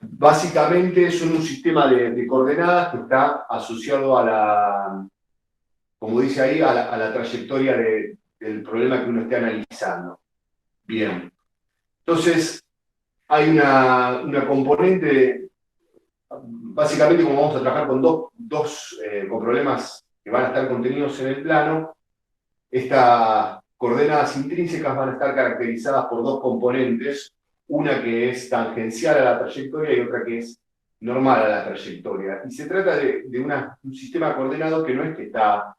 Básicamente son un sistema de coordenadas que está asociado a la, como dice ahí, a la trayectoria del problema que uno esté analizando. Bien. Entonces, hay una componente, básicamente como vamos a trabajar con con problemas que van a estar contenidos en el plano, estas coordenadas intrínsecas van a estar caracterizadas por dos componentes, una que es tangencial a la trayectoria y otra que es normal a la trayectoria. Y se trata de un sistema coordenado que no es que está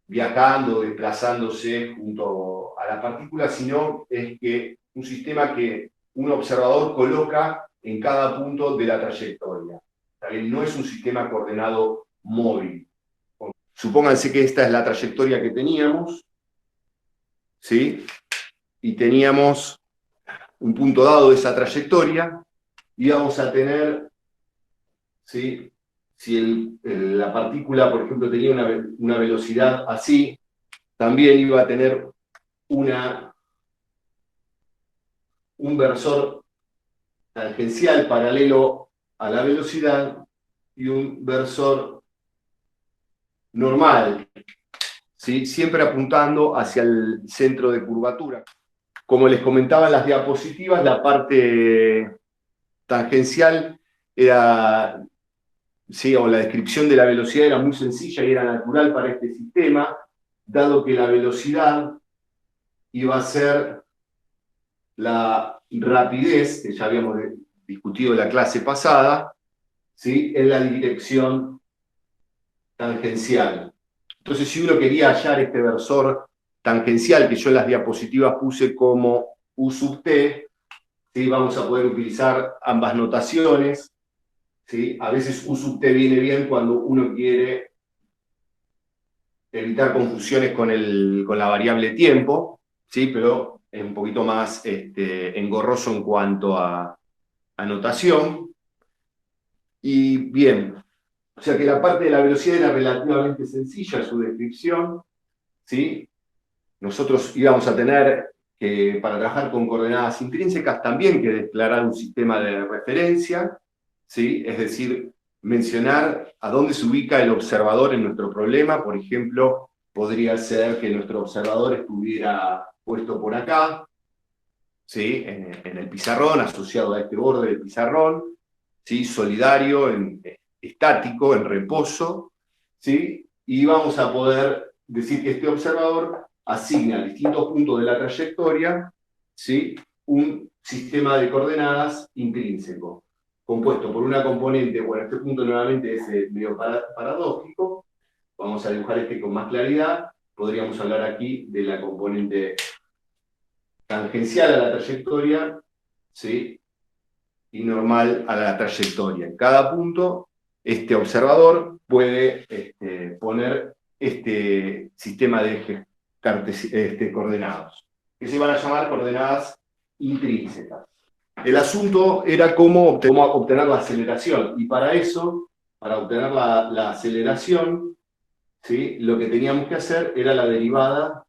viajando, desplazándose junto a la partícula, sino es que un sistema que un observador coloca en cada punto de la trayectoria. ¿También? No es un sistema coordenado móvil. Supónganse que esta es la trayectoria que teníamos, ¿sí? Y teníamos un punto dado de esa trayectoria, y vamos a tener, ¿sí? Si la partícula, por ejemplo, tenía una velocidad así, también iba a tener un versor tangencial paralelo a la velocidad y un versor normal, ¿sí? Siempre apuntando hacia el centro de curvatura. Como les comentaba en las diapositivas, la parte tangencial era, sí, o la descripción de la velocidad era muy sencilla y era natural para este sistema, dado que la velocidad iba a ser la rapidez, que ya habíamos discutido en la clase pasada, ¿sí? En la dirección tangencial. Entonces, si uno quería hallar este versor tangencial, que yo en las diapositivas puse como U sub t, ¿sí? Vamos a poder utilizar ambas notaciones, ¿sí? A veces U sub t viene bien cuando uno quiere evitar confusiones con la variable tiempo, ¿sí? Pero es un poquito más engorroso en cuanto a notación. Y bien, o sea que la parte de la velocidad era relativamente sencilla en su descripción, ¿sí? Nosotros íbamos a tener que, para trabajar con coordenadas intrínsecas, también que declarar un sistema de referencia, ¿sí? Es decir, mencionar a dónde se ubica el observador en nuestro problema. Por ejemplo, podría ser que nuestro observador estuviera puesto por acá, ¿sí? En el pizarrón, asociado a este borde del pizarrón, ¿sí? Solidario, estático, en reposo, ¿sí? Y vamos a poder decir que este observador asigna a distintos puntos de la trayectoria, ¿sí? Un sistema de coordenadas intrínseco, compuesto por una componente, bueno, este punto nuevamente es medio paradójico, vamos a dibujar este con más claridad, podríamos hablar aquí de la componente tangencial a la trayectoria, ¿sí? Y normal a la trayectoria. En cada punto, este observador puede poner este sistema de ejes coordenados, que se van a llamar coordenadas intrínsecas. El asunto era cómo obtener la aceleración, y para eso, para obtener la aceleración, ¿sí? Lo que teníamos que hacer era la derivada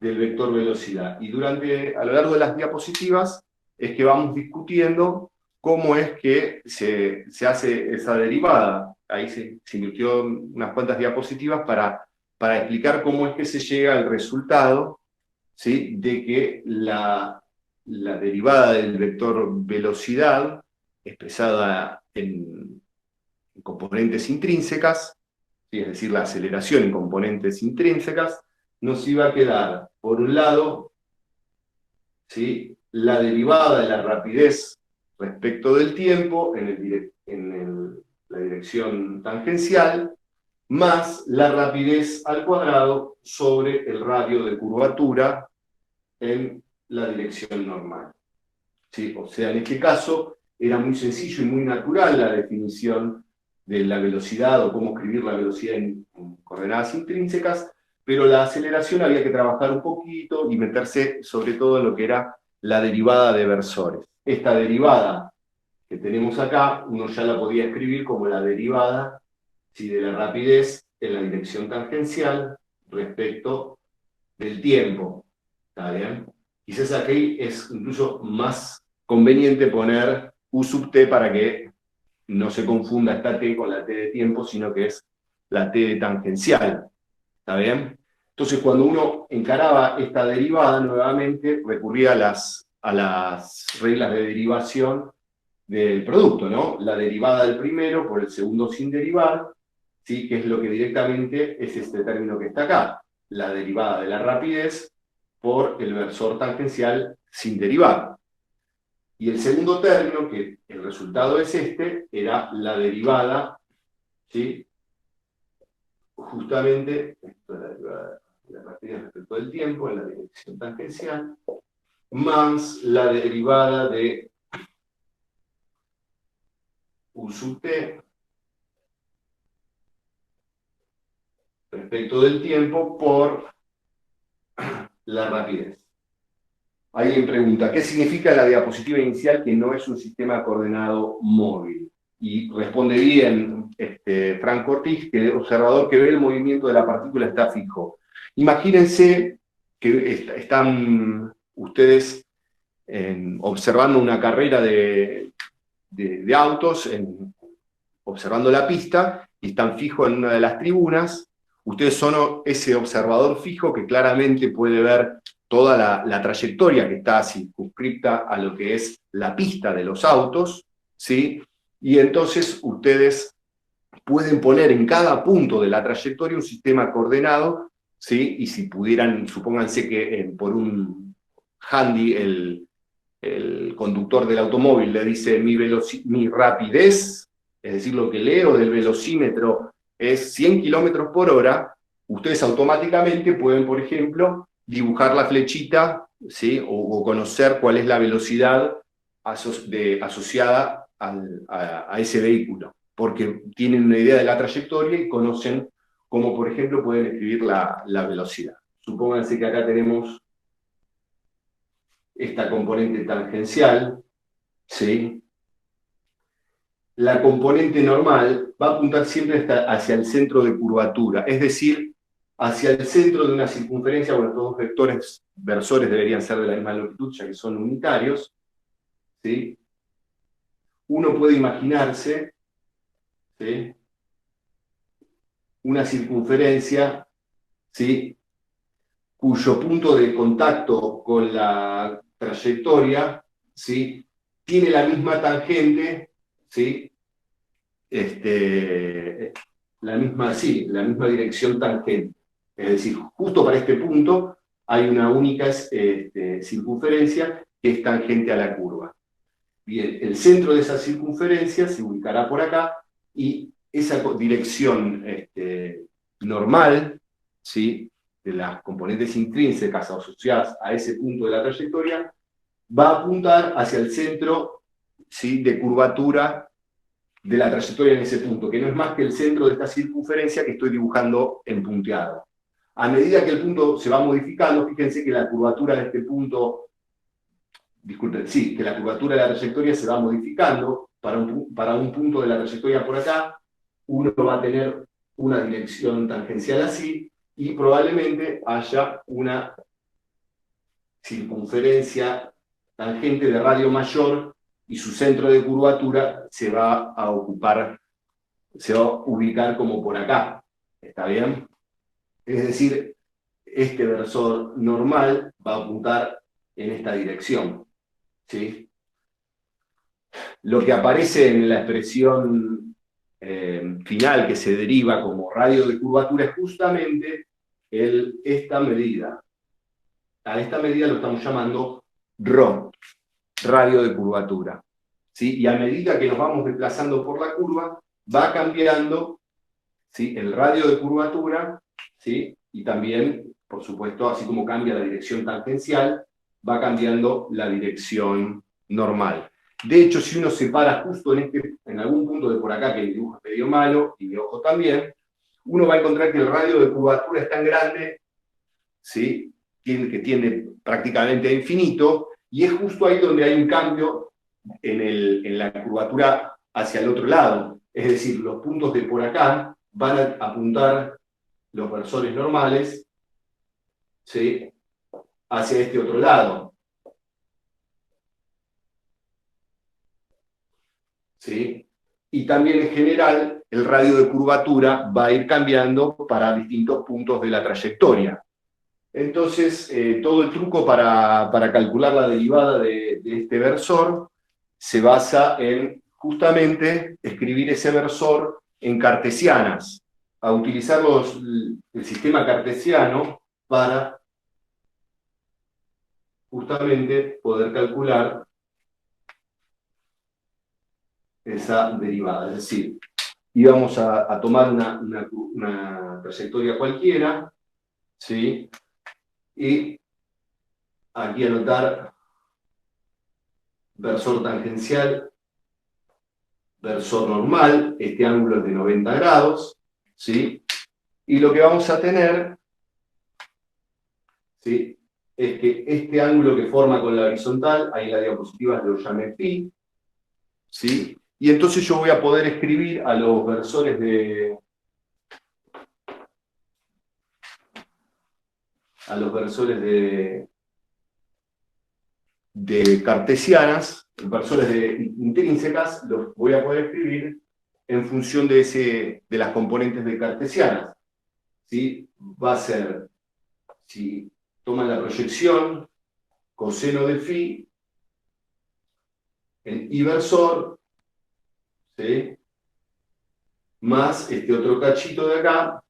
del vector velocidad. Y a lo largo de las diapositivas es que vamos discutiendo cómo es que se hace esa derivada. Ahí se invirtió unas cuantas diapositivas para explicar cómo es que se llega al resultado, ¿sí? De que la derivada del vector velocidad, expresada en componentes intrínsecas, ¿sí? Es decir, la aceleración en componentes intrínsecas, nos iba a quedar, por un lado, ¿sí? La derivada de la rapidez respecto del tiempo en la dirección tangencial, más la rapidez al cuadrado sobre el radio de curvatura en la dirección normal, ¿sí? O sea, en este caso era muy sencillo y muy natural la definición de la velocidad o cómo escribir la velocidad en coordenadas intrínsecas, pero la aceleración había que trabajar un poquito y meterse sobre todo en lo que era la derivada de versores. Esta derivada que tenemos acá, uno ya la podía escribir como la derivada, ¿sí? De la rapidez en la dirección tangencial respecto del tiempo. ¿Está bien? Quizás aquí es incluso más conveniente poner U sub t para que no se confunda esta t con la t de tiempo, sino que es la t de tangencial. ¿Está bien? Entonces, cuando uno encaraba esta derivada, nuevamente recurría a las reglas de derivación del producto, ¿no? La derivada del primero por el segundo sin derivar, ¿sí? Que es lo que directamente es este término que está acá, la derivada de la rapidez por el versor tangencial sin derivar. Y el segundo término, que el resultado es este, era la derivada, ¿sí? Justamente, esto es la derivada de la rapidez respecto del tiempo en la dirección tangencial, más la derivada de U sub t respecto del tiempo por la rapidez. Alguien pregunta, ¿qué significa la diapositiva inicial que no es un sistema coordenado móvil? Y responde bien Frank Ortiz, que el observador que ve el movimiento de la partícula está fijo. Imagínense que están ustedes observando una carrera de autos, observando la pista, y están fijos en una de las tribunas. Ustedes son ese observador fijo que claramente puede ver toda la trayectoria que está circunscripta a lo que es la pista de los autos, ¿sí? Y entonces ustedes pueden poner en cada punto de la trayectoria un sistema coordenado, ¿sí? Y si pudieran, supónganse que por un handy el conductor del automóvil le dice mi rapidez, es decir, lo que leo del velocímetro es 100 kilómetros por hora, ustedes automáticamente pueden, por ejemplo, dibujar la flechita, ¿sí? O conocer cuál es la velocidad asociada a ese vehículo, porque tienen una idea de la trayectoria y conocen cómo, por ejemplo, pueden escribir la velocidad. Supónganse que acá tenemos esta componente tangencial, ¿sí? La componente normal va a apuntar siempre hacia el centro de curvatura, es decir, hacia el centro de una circunferencia. Bueno, estos dos vectores versores deberían ser de la misma longitud, ya que son unitarios, ¿sí? Uno puede imaginarse, ¿sí?, una circunferencia, ¿sí?, cuyo punto de contacto con la trayectoria, ¿sí?, tiene la misma tangente, ¿sí?, la misma dirección tangente. Es decir, justo para este punto hay una única circunferencia que es tangente a la curva. Bien, el centro de esa circunferencia se ubicará por acá y esa dirección normal, ¿sí?, de las componentes intrínsecas asociadas a ese punto de la trayectoria, va a apuntar hacia el centro, ¿sí?, de curvatura de la trayectoria en ese punto, que no es más que el centro de esta circunferencia que estoy dibujando en punteado. A medida que el punto se va modificando, fíjense que la curvatura de este punto, disculpen, sí, que la curvatura de la trayectoria se va modificando para un punto de la trayectoria por acá, uno va a tener una dirección tangencial así, y probablemente haya una circunferencia tangente de radio mayor, y su centro de curvatura se va a ubicar como por acá. ¿Está bien? Es decir, este versor normal va a apuntar en esta dirección, ¿sí? Lo que aparece en la expresión final que se deriva como radio de curvatura es justamente esta medida. A esta medida lo estamos llamando ρ, radio de curvatura, ¿sí? Y a medida que nos vamos desplazando por la curva, va cambiando, ¿sí?, el radio de curvatura, ¿sí? Y también, por supuesto, así como cambia la dirección tangencial, va cambiando la dirección normal. De hecho, si uno se para justo en algún punto de por acá, que el dibujo es medio malo, y mi ojo también, uno va a encontrar que el radio de curvatura es tan grande, ¿sí?, que tiende prácticamente a infinito, y es justo ahí donde hay un cambio en la curvatura hacia el otro lado. Es decir, los puntos de por acá van a apuntar los versores normales, ¿sí?, hacia este otro lado. ¿sí? Y también en general el radio de curvatura va a ir cambiando para distintos puntos de la trayectoria. Entonces, todo el truco para calcular la derivada de este versor se basa en justamente escribir ese versor en cartesianas, a utilizar el sistema cartesiano para justamente poder calcular esa derivada. Es decir, íbamos a tomar una trayectoria cualquiera, ¿sí? Y aquí anotar versor tangencial, versor normal, este ángulo es de 90 grados, ¿sí? Y lo que vamos a tener, ¿sí?, es que este ángulo que forma con la horizontal, ahí en la diapositiva lo llamé phi, ¿sí? Y entonces yo voy a poder escribir a los versores de cartesianas, versores intrínsecas, los voy a poder escribir en función de las componentes de cartesianas, ¿sí? Va a ser, si toman la proyección, coseno de phi, en i versor, ¿sí?, más este otro cachito de acá,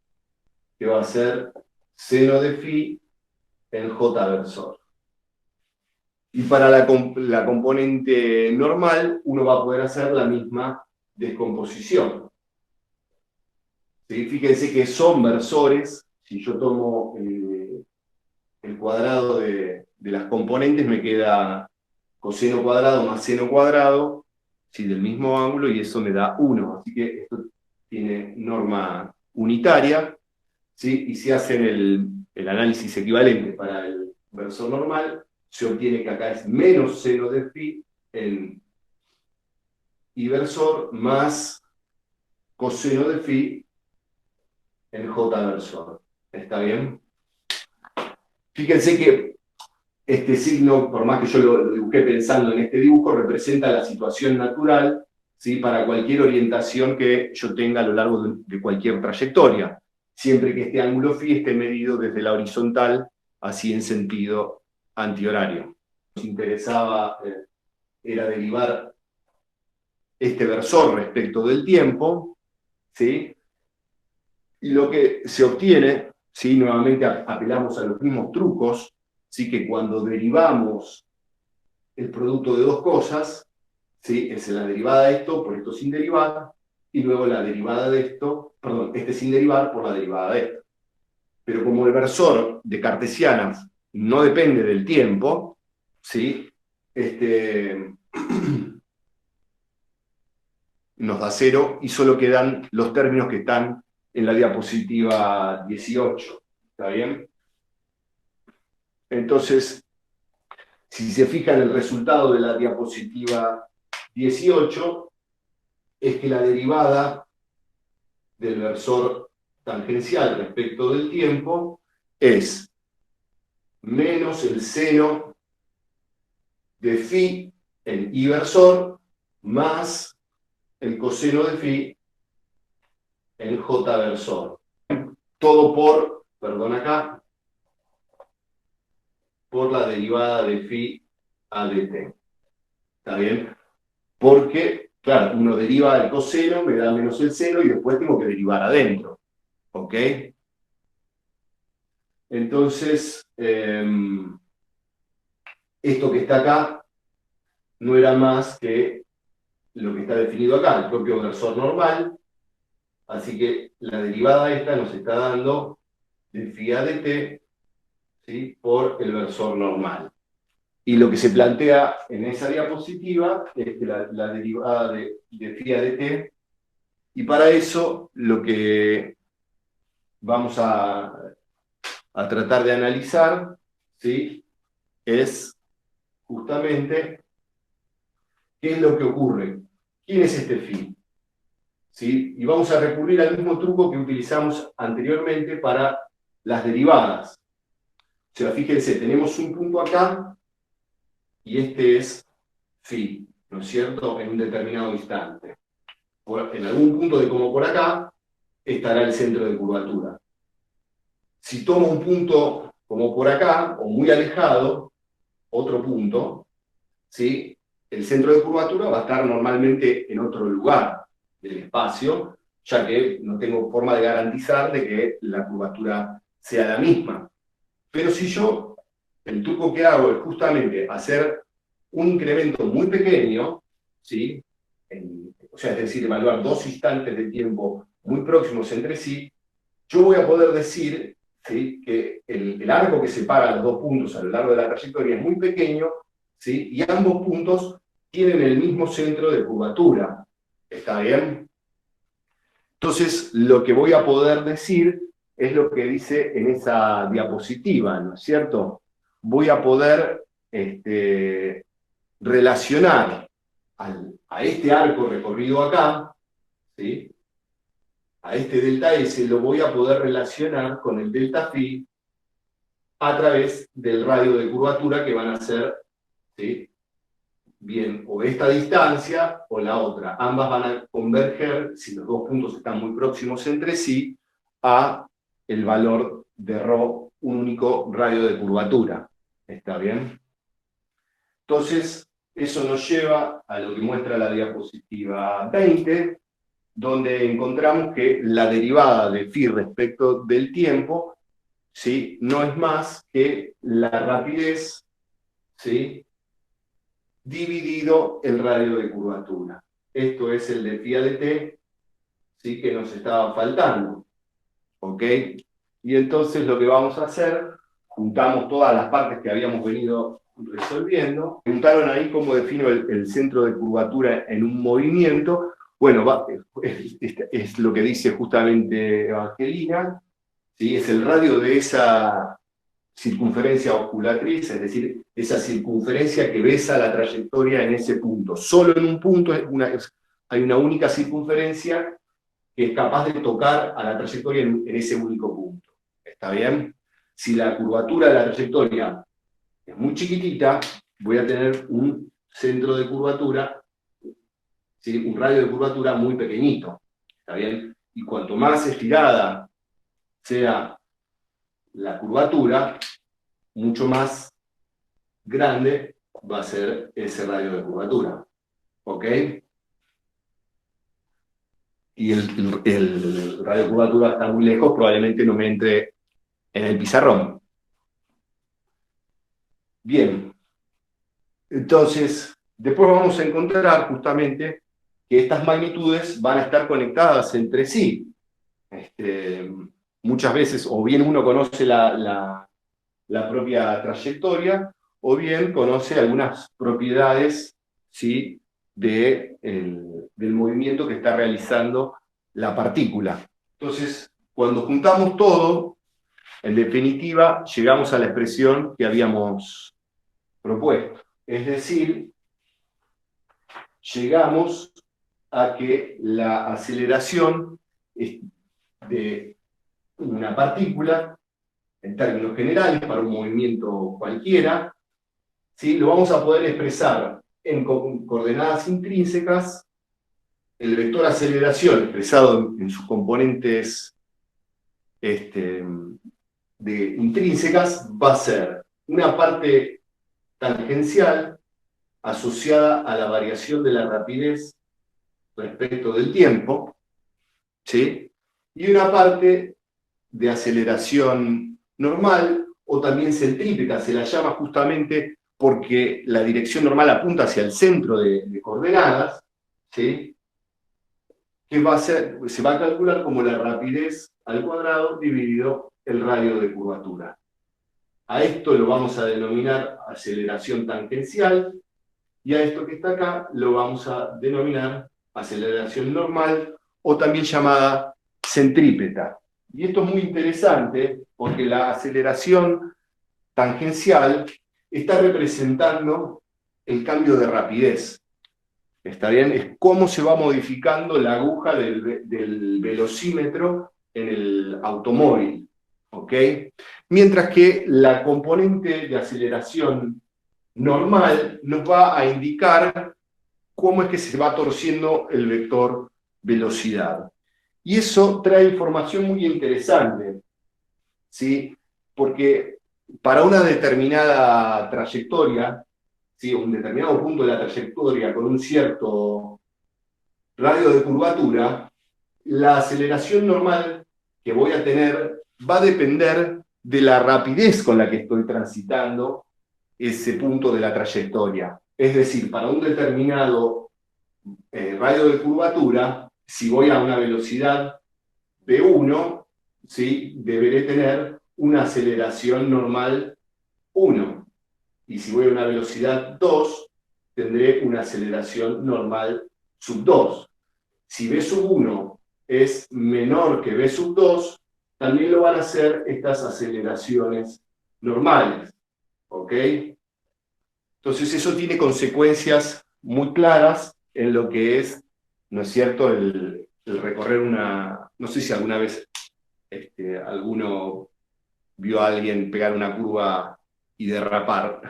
que va a ser seno de phi en j versor. Y para la componente normal, uno va a poder hacer la misma descomposición, ¿sí? Fíjense que son versores. Si yo tomo el cuadrado de las componentes, me queda coseno cuadrado más seno cuadrado, ¿sí?, del mismo ángulo, y eso me da 1. Así que esto tiene norma unitaria, ¿sí? Y si hacen el análisis equivalente para el versor normal, se obtiene que acá es menos seno de phi en i versor más coseno de phi en j versor. ¿Está bien? Fíjense que este signo, por más que yo lo dibujé pensando en este dibujo, representa la situación natural, ¿sí?, para cualquier orientación que yo tenga a lo largo de cualquier trayectoria, siempre que este ángulo phi esté medido desde la horizontal, así en sentido antihorario. Nos interesaba era derivar este versor respecto del tiempo, ¿sí? Y lo que se obtiene, ¿sí?, nuevamente apelamos a los mismos trucos, ¿sí?, que cuando derivamos el producto de dos cosas, ¿sí?, es la derivada de esto por esto sin derivar, y luego la derivada de esto, perdón, este sin derivar por la derivada de esto. Pero como el versor de cartesianas no depende del tiempo, ¿sí?, nos da 0 y solo quedan los términos que están en la diapositiva 18. ¿Está bien? Entonces, si se fijan, el resultado de la diapositiva 18 es que la derivada del versor tangencial respecto del tiempo es menos el seno de phi en i versor más el coseno de phi en j versor. Todo por, perdón acá, por la derivada de phi a dt. ¿Está bien? Porque, claro, uno deriva el coseno, me da menos el seno, y después tengo que derivar adentro. ¿Ok? Entonces, esto que está acá no era más que lo que está definido acá, el propio versor normal. Así que la derivada esta nos está dando de phi a dt, ¿sí?, por el versor normal. Y lo que se plantea en esa diapositiva es que la derivada de phi a dt, y para eso lo que vamos a tratar de analizar, ¿sí?, es justamente qué es lo que ocurre. ¿Quién es este phi? ¿Sí? Y vamos a recurrir al mismo truco que utilizamos anteriormente para las derivadas. O sea, fíjense, tenemos un punto acá y este es phi. ¿no es cierto?, en un determinado instante. En algún punto de como por acá, estará el centro de curvatura. Si tomo un punto como por acá, o muy alejado, otro punto, ¿sí?, el centro de curvatura va a estar normalmente en otro lugar del espacio, ya que no tengo forma de garantizar de que la curvatura sea la misma. Pero si yo, el truco que hago es justamente hacer un incremento muy pequeño, ¿sí?, o sea, es decir, evaluar dos instantes de tiempo muy próximos entre sí, yo voy a poder decir, ¿sí?, que el arco que separa los dos puntos a lo largo de la trayectoria es muy pequeño, ¿sí?, y ambos puntos tienen el mismo centro de curvatura. ¿Está bien? Entonces, lo que voy a poder decir es lo que dice en esa diapositiva, ¿no es cierto? Voy a poder relacionar a este arco recorrido acá, ¿sí?, a este delta S, lo voy a poder relacionar con el delta phi a través del radio de curvatura que van a ser, ¿sí?, bien, o esta distancia o la otra. Ambas van a converger, si los dos puntos están muy próximos entre sí, a el valor de ρ, un único radio de curvatura. ¿Está bien? Entonces, eso nos lleva a lo que muestra la diapositiva 20, donde encontramos que la derivada de phi respecto del tiempo, ¿sí?, no es más que la rapidez, ¿sí?, dividido el radio de curvatura. Esto es el de phi a de t, ¿sí?, que nos estaba faltando. ¿Ok? Y entonces lo que vamos a hacer, juntamos todas las partes que habíamos venido resolviendo. Preguntaron ahí cómo defino el centro de curvatura en un movimiento. Bueno, es lo que dice justamente Evangelina, ¿sí?, es el radio de esa circunferencia osculatriz, es decir, esa circunferencia que besa la trayectoria en ese punto. Solo en un punto hay una única circunferencia que es capaz de tocar a la trayectoria en ese único punto. ¿Está bien? Si la curvatura de la trayectoria es muy chiquitita, voy a tener un centro de curvatura, ¿sí?, un radio de curvatura muy pequeñito. ¿Está bien? Y cuanto más estirada sea la curvatura, mucho más grande va a ser ese radio de curvatura. ¿Ok? Y el radio de curvatura está muy lejos, probablemente no me entre en el pizarrón. Bien. Entonces, después vamos a encontrar justamente que estas magnitudes van a estar conectadas entre sí. Muchas veces, o bien uno conoce la propia trayectoria, o bien conoce algunas propiedades, ¿sí?, del movimiento que está realizando la partícula. Entonces, cuando juntamos todo, en definitiva, llegamos a la expresión que habíamos propuesto. Es decir, llegamos a que la aceleración de una partícula, en términos generales, para un movimiento cualquiera, ¿sí?, lo vamos a poder expresar en coordenadas intrínsecas. El vector aceleración expresado en sus componentes intrínsecas va a ser una parte tangencial asociada a la variación de la rapidez respecto del tiempo, ¿sí?, y una parte de aceleración normal, o también centrípeta, se la llama justamente porque la dirección normal apunta hacia el centro de coordenadas, ¿sí?, que se va a calcular como la rapidez al cuadrado dividido el radio de curvatura. A esto lo vamos a denominar aceleración tangencial, y a esto que está acá lo vamos a denominar aceleración normal, o también llamada centrípeta. Y esto es muy interesante porque la aceleración tangencial está representando el cambio de rapidez. ¿Está bien? Es cómo se va modificando la aguja del velocímetro en el automóvil. ¿Ok? Mientras que la componente de aceleración normal nos va a indicar cómo es que se va torciendo el vector velocidad. Y eso trae información muy interesante, ¿sí? Porque para una determinada trayectoria, ¿sí? Un determinado punto de la trayectoria con un cierto radio de curvatura, la aceleración normal que voy a tener va a depender de la rapidez con la que estoy transitando ese punto de la trayectoria. Es decir, para un determinado radio de curvatura, si voy a una velocidad v1, ¿sí? Deberé tener una aceleración normal 1. Y si voy a una velocidad 2, tendré una aceleración normal sub 2. Si v sub 1 es menor que v sub 2, también lo van a hacer estas aceleraciones normales. ¿Ok? Entonces eso tiene consecuencias muy claras en lo que es, ¿no es cierto?, el recorrer una... No sé si alguna vez alguno vio a alguien pegar una curva y derrapar.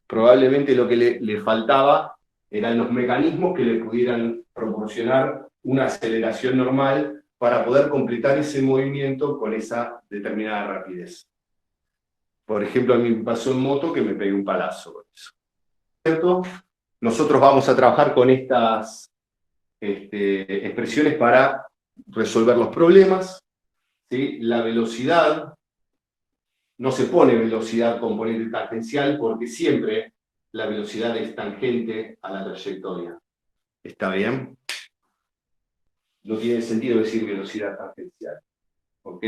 Probablemente lo que le faltaba eran los mecanismos que le pudieran proporcionar una aceleración normal para poder completar ese movimiento con esa determinada rapidez. Por ejemplo, a mí me pasó en moto que me pegué un palazo con eso. ¿Cierto? Nosotros vamos a trabajar con estas expresiones para resolver los problemas. ¿Sí? La velocidad, no se pone velocidad componente tangencial porque siempre la velocidad es tangente a la trayectoria. ¿Está bien? No tiene sentido decir velocidad tangencial. ¿Ok?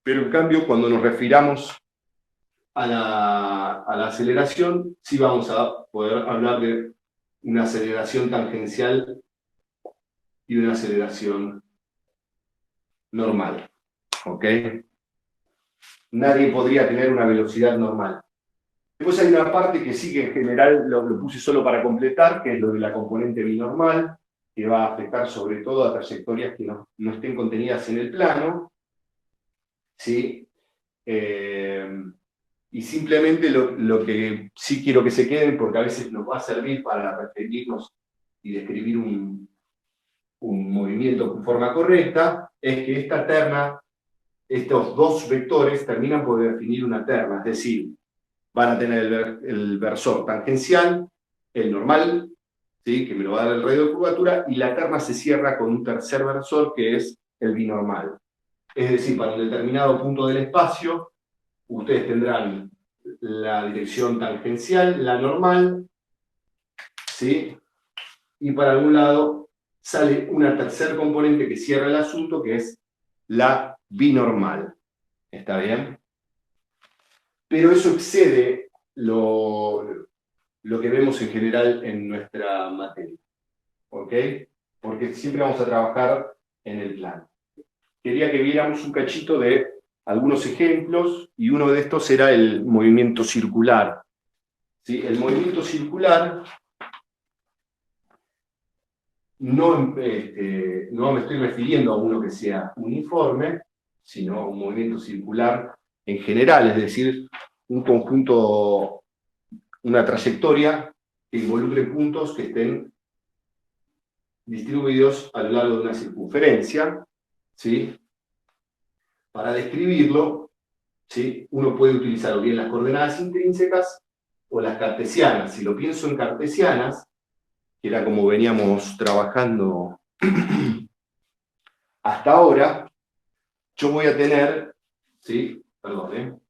Pero en cambio, cuando nos refiramos a la aceleración, sí vamos a poder hablar de una aceleración tangencial y una aceleración normal. ¿Ok? Nadie podría tener una velocidad normal. Después hay una parte que sí que en general lo puse solo para completar, que es lo de la componente binormal, que va a afectar sobre todo a trayectorias que no estén contenidas en el plano. ¿Sí? Y simplemente lo que sí quiero que se queden, porque a veces nos va a servir para referirnos y describir un movimiento de forma correcta, es que esta terna, estos dos vectores terminan por definir una terna, es decir, van a tener el versor tangencial, el normal, ¿sí? Que me lo va a dar el radio de curvatura, y la terna se cierra con un tercer versor que es el binormal. Es decir, para un determinado punto del espacio, ustedes tendrán la dirección tangencial, la normal, ¿sí? Y para algún lado sale una tercer componente que cierra el asunto, que es la binormal. ¿Está bien? Pero eso excede lo que vemos en general en nuestra materia. ¿Ok? Porque siempre vamos a trabajar en el plano. Quería que viéramos un cachito de algunos ejemplos, y uno de estos era el movimiento circular. ¿Sí? El movimiento circular no me estoy refiriendo a uno que sea uniforme, sino a un movimiento circular en general, es decir, un conjunto, una trayectoria que involucre puntos que estén distribuidos a lo largo de una circunferencia. ¿Sí? Para describirlo, ¿sí? Uno puede utilizar o bien las coordenadas intrínsecas o las cartesianas. Si lo pienso en cartesianas, que era como veníamos trabajando hasta ahora, yo voy a tener, ¿sí? Perdón,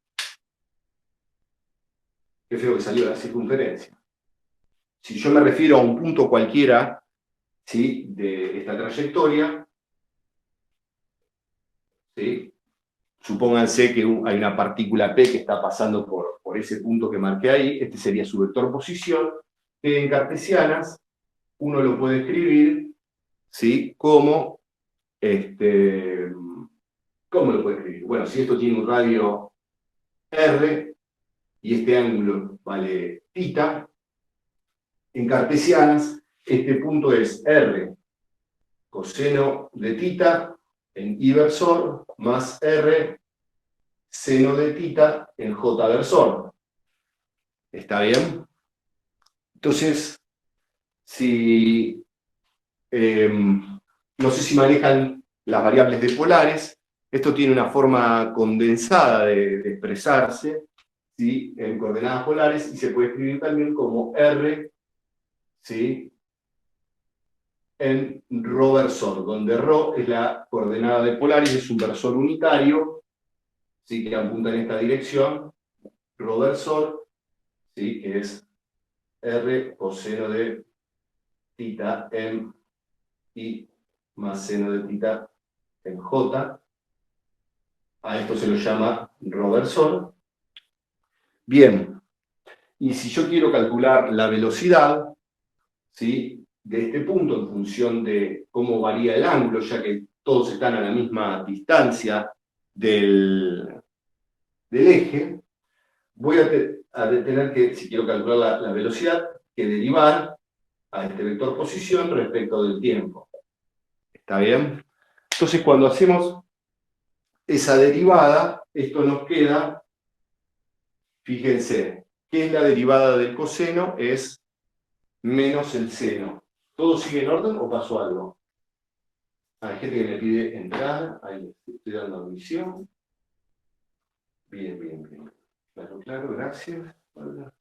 qué feo que salió la circunferencia. Si yo me refiero a un punto cualquiera, ¿sí? De esta trayectoria, ¿sí? Supónganse que hay una partícula P que está pasando por ese punto que marqué ahí, este sería su vector posición, que en cartesianas uno lo puede escribir, ¿sí? Como, ¿cómo lo puede escribir? Bueno, si esto tiene un radio R y este ángulo vale θ, en cartesianas este punto es R coseno de θ en I versor más R seno de θ en J versor. ¿Está bien? Entonces, si, no sé si manejan las variables de polares. Esto tiene una forma condensada de expresarse, ¿sí? En coordenadas polares, y se puede escribir también como R, ¿sí? En rho versor, donde rho es la coordenada de polares, es un versor unitario, ¿sí? Que apunta en esta dirección, rho versor, ¿sí? Que es R coseno de tita en I más seno de tita en J. A esto se lo llama rho versor. Bien, y si yo quiero calcular la velocidad, ¿sí? De este punto en función de cómo varía el ángulo, ya que todos están a la misma distancia del eje, voy a tener que, si quiero calcular la velocidad, que derivar a este vector posición respecto del tiempo. ¿Está bien? Entonces, cuando hacemos esa derivada, esto nos queda, fíjense, ¿qué es la derivada del coseno? Es menos el seno. ¿Todo sigue en orden o pasó algo? Hay gente que me pide entrar, ahí estoy dando admisión. Bien, bien, bien. Claro, claro, gracias. Hola.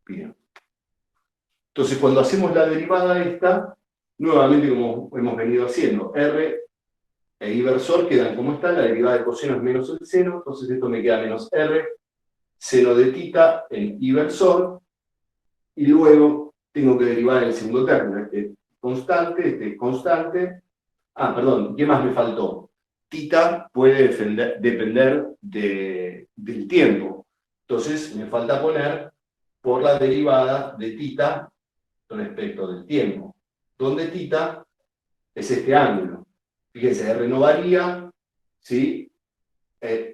Bien. Entonces, cuando hacemos la derivada esta, nuevamente como hemos venido haciendo, R e I versor quedan como están, la derivada del coseno es menos el seno, entonces esto me queda menos R, seno de tita en I versor, y luego tengo que derivar el segundo término, este constante. Ah, perdón, ¿qué más me faltó? Tita puede depender del tiempo. Entonces me falta poner por la derivada de tita respecto del tiempo, donde tita es este ángulo. Fíjense, R no varía, ¿sí?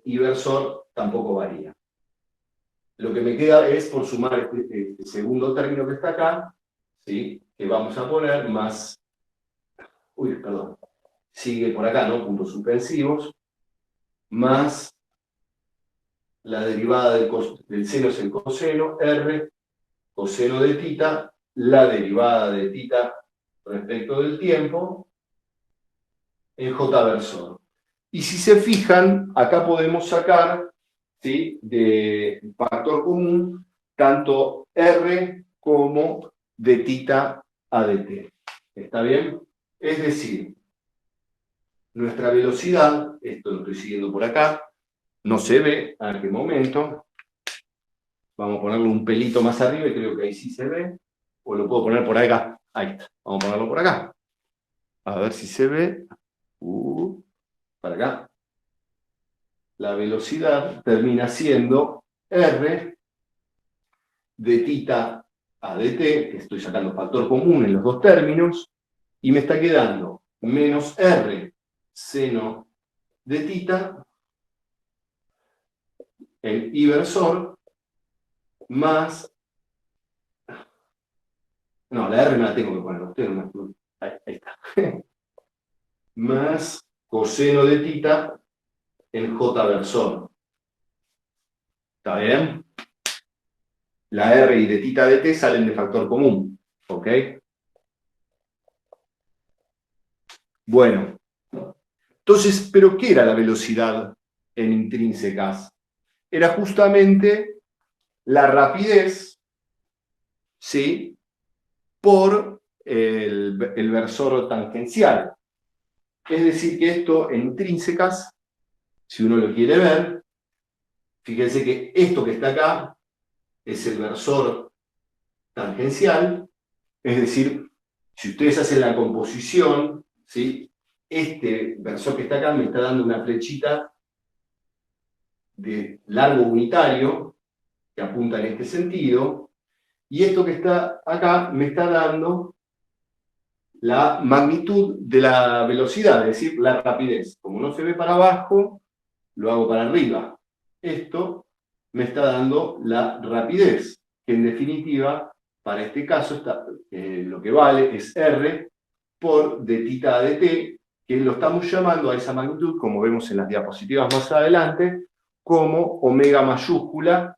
Y versor tampoco varía. Lo que me queda es por sumar este segundo término que está acá, ¿sí? Que vamos a poner más... Uy, perdón. Sigue por acá, ¿no? Puntos suspensivos, más la derivada del seno es el coseno, R, coseno de tita, la derivada de tita respecto del tiempo, en J versor. Y si se fijan, acá podemos sacar, ¿sí? De factor común tanto R como de tita a dt. ¿Está bien? Es decir, nuestra velocidad, esto lo estoy siguiendo por acá, no se ve a qué momento. Vamos a ponerle un pelito más arriba y creo que ahí sí se ve. O lo puedo poner por acá. Ahí está. Vamos a ponerlo por acá. A ver si se ve. Para acá. La velocidad termina siendo R de tita a dt, que estoy sacando factor común en los dos términos, y me está quedando menos R seno de tita en I versor más... No, la R me la tengo que poner. Ustedes no me... Ahí está. Más coseno de tita en J versor. ¿Está bien? La R y de tita de t salen de factor común. ¿Ok? Bueno. Entonces, ¿pero qué era la velocidad en intrínsecas? Era justamente la rapidez, ¿sí? Por el versor tangencial. Es decir, que esto en intrínsecas, si uno lo quiere ver, fíjense que esto que está acá es el versor tangencial, es decir, si ustedes hacen la composición, ¿sí? Este versor que está acá me está dando una flechita de largo unitario que apunta en este sentido, y esto que está acá me está dando la magnitud de la velocidad, es decir, la rapidez. Como no se ve para abajo, lo hago para arriba. Esto me está dando la rapidez, que en definitiva, para este caso, lo que vale es R por de tita a dt, que lo estamos llamando a esa magnitud, como vemos en las diapositivas más adelante, como omega mayúscula,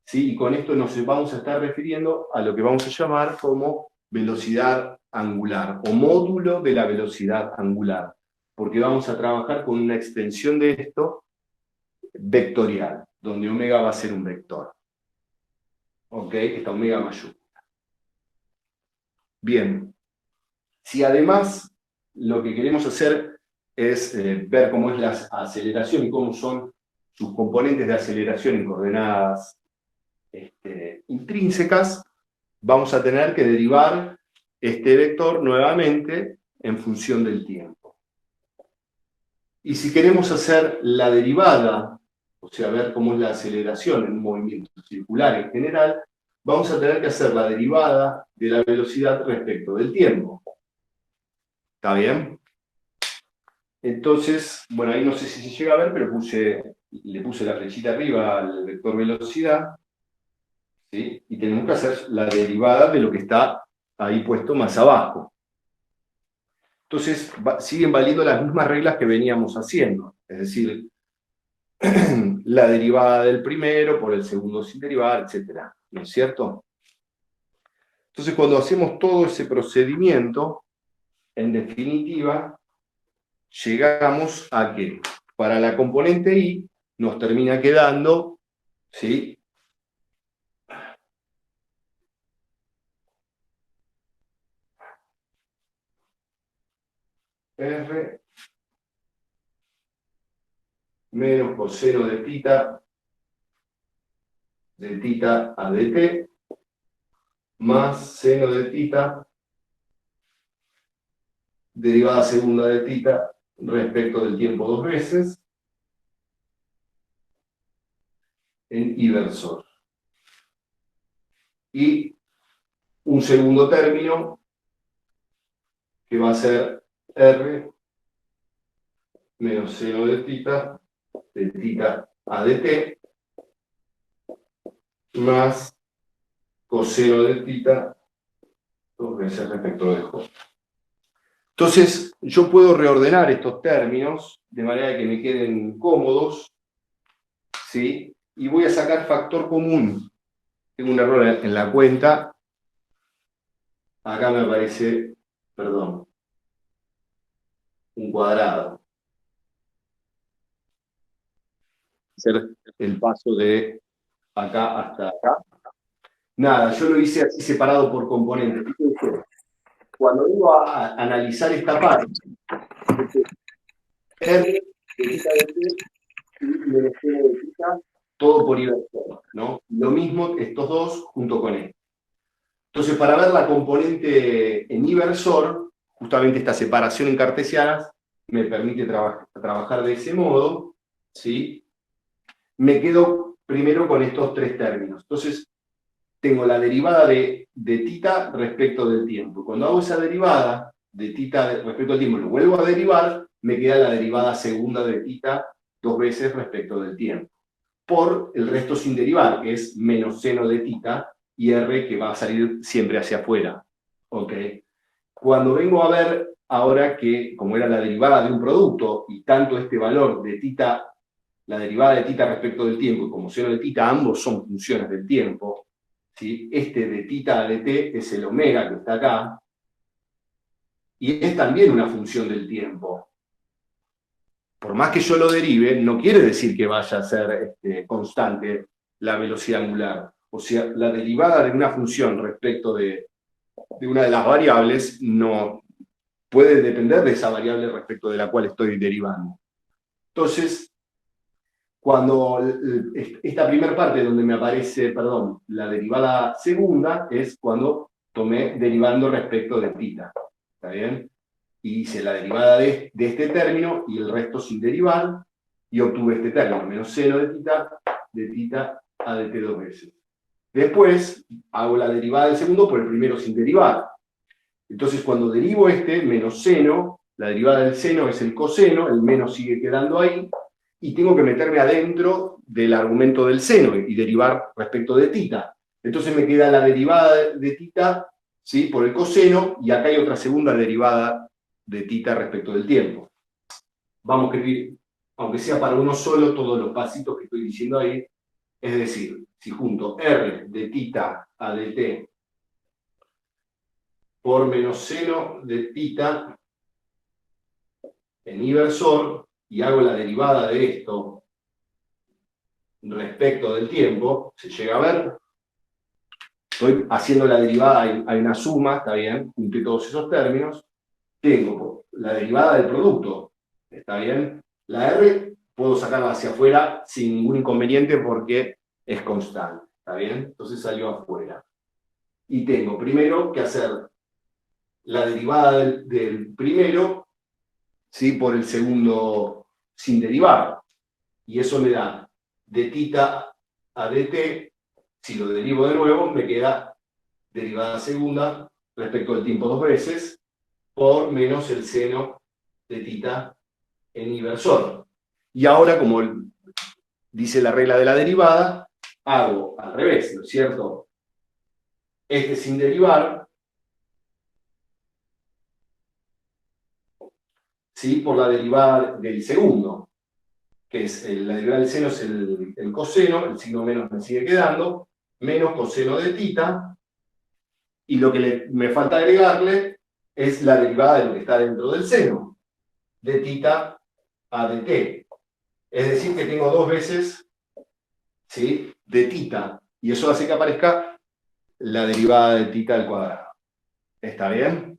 ¿sí? Y con esto nos vamos a estar refiriendo a lo que vamos a llamar como velocidad angular, o módulo de la velocidad angular, porque vamos a trabajar con una extensión de esto vectorial, donde omega va a ser un vector. ¿Ok? Esta omega mayúscula. Bien. Si además lo que queremos hacer es ver cómo es la aceleración y cómo son sus componentes de aceleración en coordenadas intrínsecas, vamos a tener que derivar este vector nuevamente en función del tiempo. Y si queremos hacer la derivada, o sea, ver cómo es la aceleración en un movimiento circular en general, vamos a tener que hacer la derivada de la velocidad respecto del tiempo. ¿Está bien? Entonces, bueno, ahí no sé si se llega a ver, pero le puse la flechita arriba al vector velocidad, ¿sí? Y tenemos que hacer la derivada de lo que está ahí puesto más abajo. Entonces, siguen valiendo las mismas reglas que veníamos haciendo, es decir, la derivada del primero por el segundo sin derivar, etc. ¿No es cierto? Entonces, cuando hacemos todo ese procedimiento, en definitiva, llegamos a que para la componente I nos termina quedando, ¿sí? R menos coseno de tita a dt, más seno de tita, derivada segunda de tita respecto del tiempo dos veces, en inversor. Y un segundo término que va a ser R menos seno de tita a dt, más coseno de tita dos veces respecto de J. Entonces, yo puedo reordenar estos términos de manera que me queden cómodos, ¿sí? Y voy a sacar factor común. Tengo un error en la cuenta. Acá me aparece, perdón, un cuadrado. Hacer el paso de acá hasta acá. Nada, yo lo hice así separado por componentes. Cuando vengo a analizar esta parte, R de tita de t y menos R de tita, todo por inversor, ¿no? Lo mismo estos dos junto con esto. Entonces, para ver la componente en inversor, justamente esta separación en cartesianas me permite trabajar de ese modo, ¿sí? Me quedo primero con estos tres términos. Entonces, tengo la derivada de tita respecto del tiempo. Cuando hago esa derivada de tita respecto al tiempo, lo vuelvo a derivar, me queda la derivada segunda de tita dos veces respecto del tiempo. Por el resto sin derivar, que es menos seno de tita, y R que va a salir siempre hacia afuera. ¿Ok? Cuando vengo a ver ahora que, como era la derivada de un producto, y tanto este valor de tita, la derivada de tita respecto del tiempo, como seno de tita, ambos son funciones del tiempo, ¿sí? Este de tita a dt es el omega que está acá, y es también una función del tiempo. Por más que yo lo derive, no quiere decir que vaya a ser constante la velocidad angular. O sea, la derivada de una función respecto de una de las variables no puede depender de esa variable respecto de la cual estoy derivando. Entonces, cuando esta primera parte donde me aparece, perdón, la derivada segunda, es cuando tomé derivando respecto de tita. ¿Está bien? Y hice la derivada de este término y el resto sin derivar, y obtuve este término, menos seno de tita a dt dos veces. Después hago la derivada del segundo por el primero sin derivar. Entonces cuando derivo este, menos seno, la derivada del seno es el coseno, el menos sigue quedando ahí, y tengo que meterme adentro del argumento del seno y derivar respecto de tita. Entonces me queda la derivada de tita, ¿sí?, por el coseno, y acá hay otra segunda derivada de tita respecto del tiempo. Vamos a escribir, aunque sea para uno solo, todos los pasitos que estoy diciendo ahí. Es decir, si junto R de tita a dt por menos seno de tita en inversor, y hago la derivada de esto respecto del tiempo, ¿se llega a ver? Estoy haciendo la derivada, hay una suma, está bien, junté todos esos términos. Tengo la derivada del producto, ¿está bien? La R puedo sacarla hacia afuera sin ningún inconveniente porque es constante, ¿está bien? Entonces salió afuera. Y tengo primero que hacer la derivada del primero, ¿sí? Por el segundo sin derivar. Y eso me da de tita a dt, si lo derivo de nuevo, me queda derivada segunda respecto al tiempo dos veces, por menos el seno de tita en inversor. Y ahora, como dice la regla de la derivada, hago al revés, ¿no es cierto? Este sin derivar, ¿sí? Por la derivada del segundo, que es la derivada del seno es el coseno, el signo menos me sigue quedando, menos coseno de tita, y lo que me falta agregarle es la derivada de lo que está dentro del seno, de tita a dt. Es decir, que tengo dos veces, ¿sí? De tita, y eso hace que aparezca la derivada de tita al cuadrado. ¿Está bien?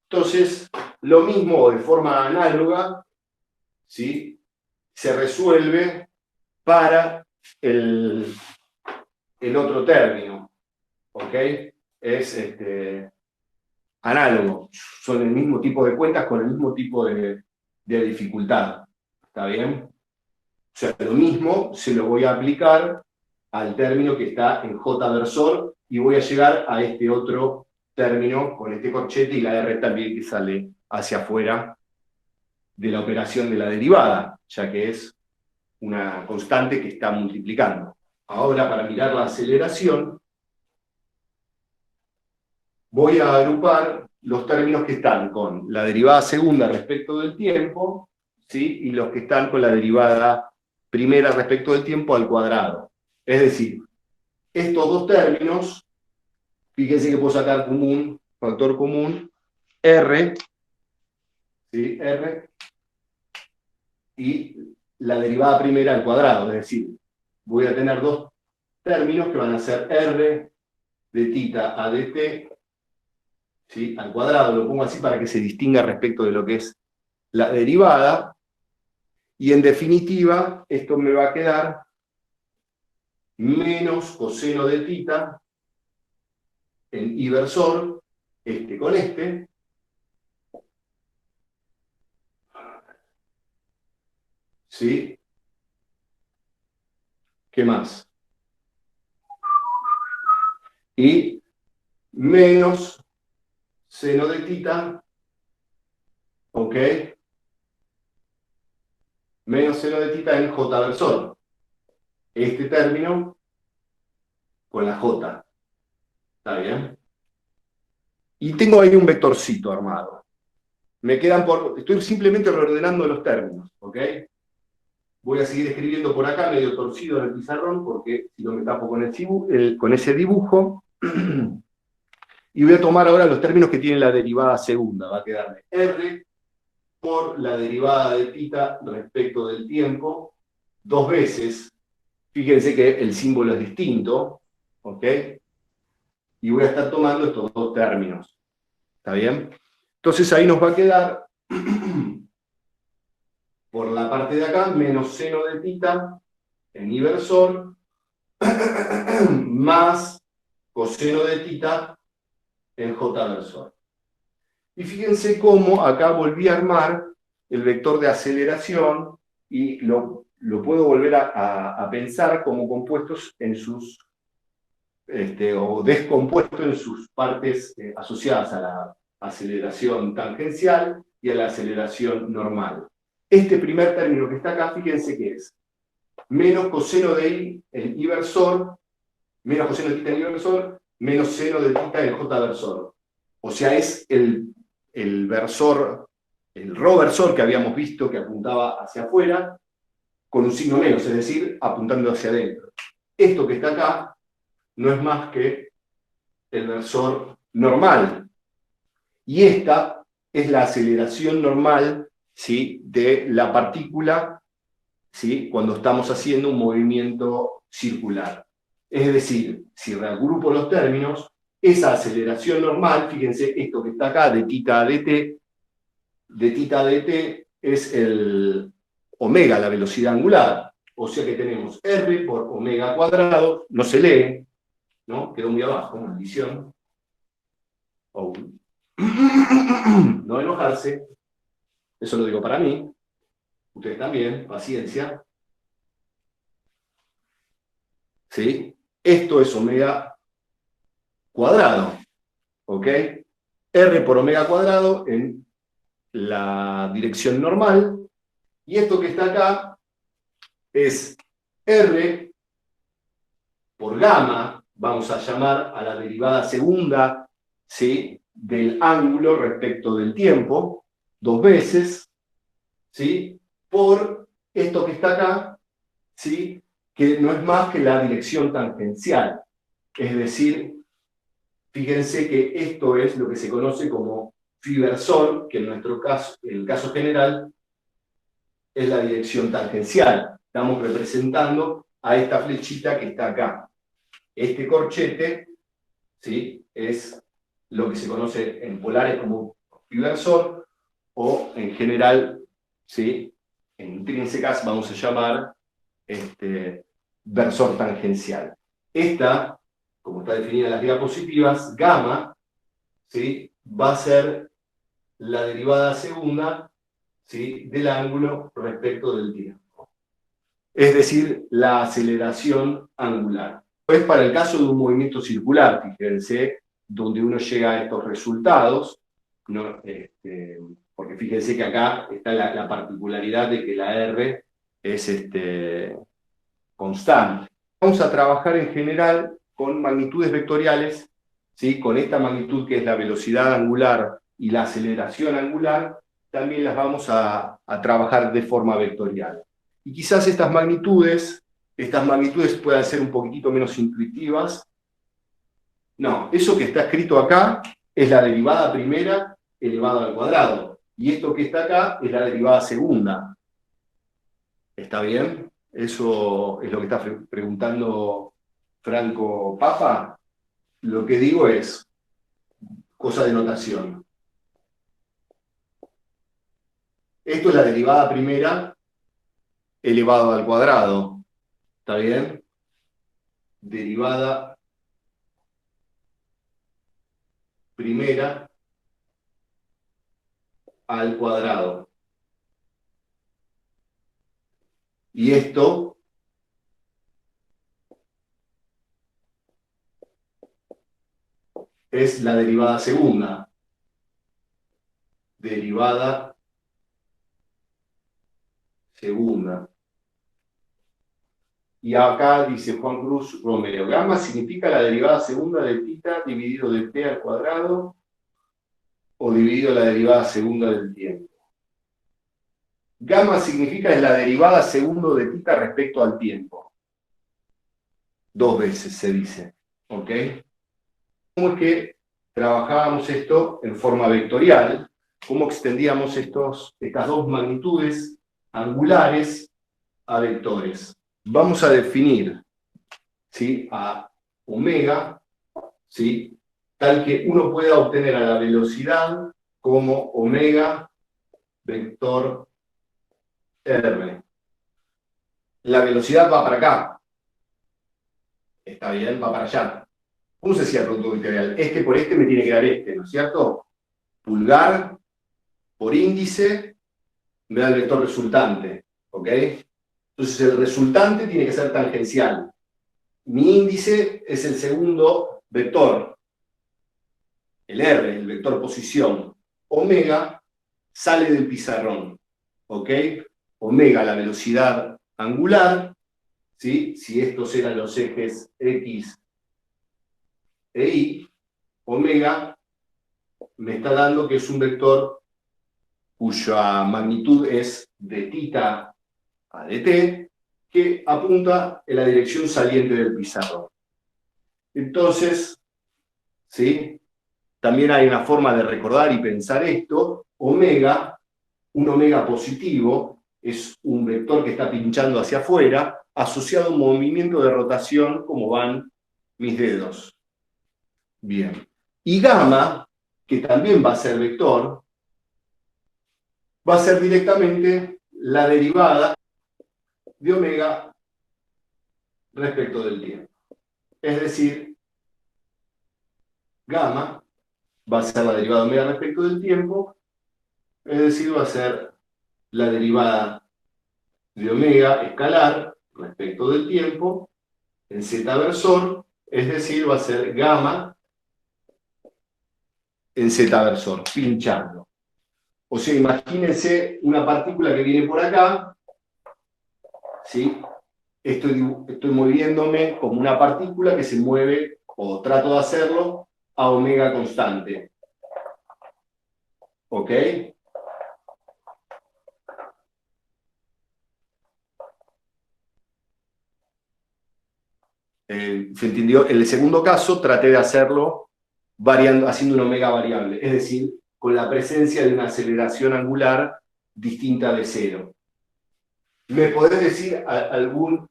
Entonces, lo mismo de forma análoga, ¿sí? Se resuelve para el otro término, ¿ok? Es análogo, son el mismo tipo de cuentas con el mismo tipo de dificultad, ¿está bien? O sea, lo mismo se lo voy a aplicar al término que está en J versor y voy a llegar a este otro término con este corchete y la R también que sale hacia afuera de la operación de la derivada, ya que es una constante que está multiplicando. Ahora, para mirar la aceleración, voy a agrupar los términos que están con la derivada segunda respecto del tiempo, ¿sí? Y los que están con la derivada primera respecto del tiempo al cuadrado. Es decir, estos dos términos, fíjense que puedo sacar común, factor común, R, ¿sí? R, y la derivada primera al cuadrado. Es decir, voy a tener dos términos que van a ser R de tita a dt, ¿sí? Al cuadrado, lo pongo así para que se distinga respecto de lo que es la derivada, y en definitiva, esto me va a quedar menos coseno de tita en inversor, este con este, ¿sí? ¿Qué más? Y menos seno de tita, ¿ok? Menos seno de tita en J versor. Este término con la J. ¿Está bien? Y tengo ahí un vectorcito armado. Me quedan estoy simplemente reordenando los términos, ¿ok? Voy a seguir escribiendo por acá, medio torcido en el pizarrón, porque si no me tapo con ese dibujo. Y voy a tomar ahora los términos que tienen la derivada segunda. Va a quedarme R por la derivada de tita respecto del tiempo, dos veces. Fíjense que el símbolo es distinto, ¿ok? Y voy a estar tomando estos dos términos. ¿Está bien? Entonces ahí nos va a quedar, por la parte de acá, menos seno de tita en inversor, más coseno de tita en J versor. Y fíjense cómo acá volví a armar el vector de aceleración y lo puedo volver a pensar como compuestos en sus, o descompuesto en sus partes asociadas a la aceleración tangencial y a la aceleración normal. Este primer término que está acá, fíjense que es menos coseno de I en I versor, menos coseno de tita en I versor, menos seno de tita en J versor. O sea, es el versor, el rho versor que habíamos visto que apuntaba hacia afuera, con un signo menos, es decir, apuntando hacia adentro. esto que está acá no es más que el versor normal. Y esta es la aceleración normal, ¿sí?, de la partícula, ¿sí?, cuando estamos haciendo un movimiento circular. Es decir, si reagrupo los términos, esa aceleración normal, fíjense, esto que está acá, de tita a dt es el omega, la velocidad angular. O sea que tenemos r por omega cuadrado, no se lee, ¿no? Quedó muy abajo, maldición. Oh. No enojarse, eso lo digo para mí, ustedes también, paciencia. ¿Sí? Esto es omega cuadrado, ¿ok? R por omega cuadrado en la dirección normal, y esto que está acá es R por gamma, vamos a llamar a la derivada segunda, ¿sí?, del ángulo respecto del tiempo, 2 veces, ¿sí?, por esto que está acá, ¿sí?, que no es más que la dirección tangencial. Es decir, fíjense que esto es lo que se conoce como phi versor, que en nuestro caso, en el caso general, es la dirección tangencial. Estamos representando a esta flechita que está acá. Este corchete, ¿sí?, es lo que se conoce en polares como phi versor, o en general, ¿sí?, en intrínsecas vamos a llamar versor tangencial. Esta, como está definida en las diapositivas, gamma, ¿sí?, va a ser la derivada segunda, ¿sí?, del ángulo respecto del tiempo. Es decir, la aceleración angular. Es para el caso de un movimiento circular, fíjense, donde uno llega a estos resultados, ¿no? Porque fíjense que acá está la particularidad de que la R es constante. Vamos a trabajar en general con magnitudes vectoriales, ¿sí?, con esta magnitud que es la velocidad angular y la aceleración angular, también las vamos a trabajar de forma vectorial. Y quizás estas magnitudes puedan ser un poquitito menos intuitivas. No, eso que está escrito acá es la derivada primera elevada al cuadrado. Y esto que está acá es la derivada segunda. ¿Está bien? Eso es lo que está preguntando Franco Papa. Lo que digo es cosa de notación. Esto es la derivada primera elevado al cuadrado. ¿Está bien? Derivada primera al cuadrado. Y esto es la derivada segunda. Derivada segunda. Y acá dice Juan Cruz Romero, gamma significa la derivada segunda de tita dividido de t al cuadrado o dividido la derivada segunda del tiempo. Gamma significa es la derivada segundo de tita respecto al tiempo. 2 veces se dice. ¿Ok? ¿Cómo es que trabajábamos esto en forma vectorial? ¿Cómo extendíamos estas dos magnitudes angulares a vectores? Vamos a definir, ¿sí?, a omega, ¿sí?, tal que uno pueda obtener a la velocidad como omega vector r. La velocidad va para acá. Está bien, va para allá. ¿Cómo se hacía el producto vectorial? Este por este me tiene que dar este, ¿no es cierto? Pulgar por índice me da el vector resultante, ¿ok? Entonces el resultante tiene que ser tangencial. Mi índice es el segundo vector, el R, el vector posición. Omega sale del pizarrón, ¿ok? Omega, la velocidad angular, ¿sí?, si estos eran los ejes X e Y, omega me está dando que es un vector cuya magnitud es de tita a dt, que apunta en la dirección saliente del pizarrón. Entonces, ¿sí? También hay una forma de recordar y pensar esto. Omega, un omega positivo, es un vector que está pinchando hacia afuera, asociado a un movimiento de rotación como van mis dedos. Bien. Y gamma, que también va a ser vector, va a ser directamente la derivada de omega respecto del tiempo. Es decir, gamma va a ser la derivada de omega respecto del tiempo, es decir, va a ser la derivada de omega escalar respecto del tiempo en z versor, es decir, va a ser gamma en z versor, pinchando. O sea, imagínense una partícula que viene por acá, ¿sí? Estoy moviéndome como una partícula que se mueve, o trato de hacerlo, a omega constante. ¿Ok? ¿Se entendió? En el segundo caso traté de hacerlo haciendo un omega variable, es decir, con la presencia de una aceleración angular distinta de cero. ¿Me podés decir algún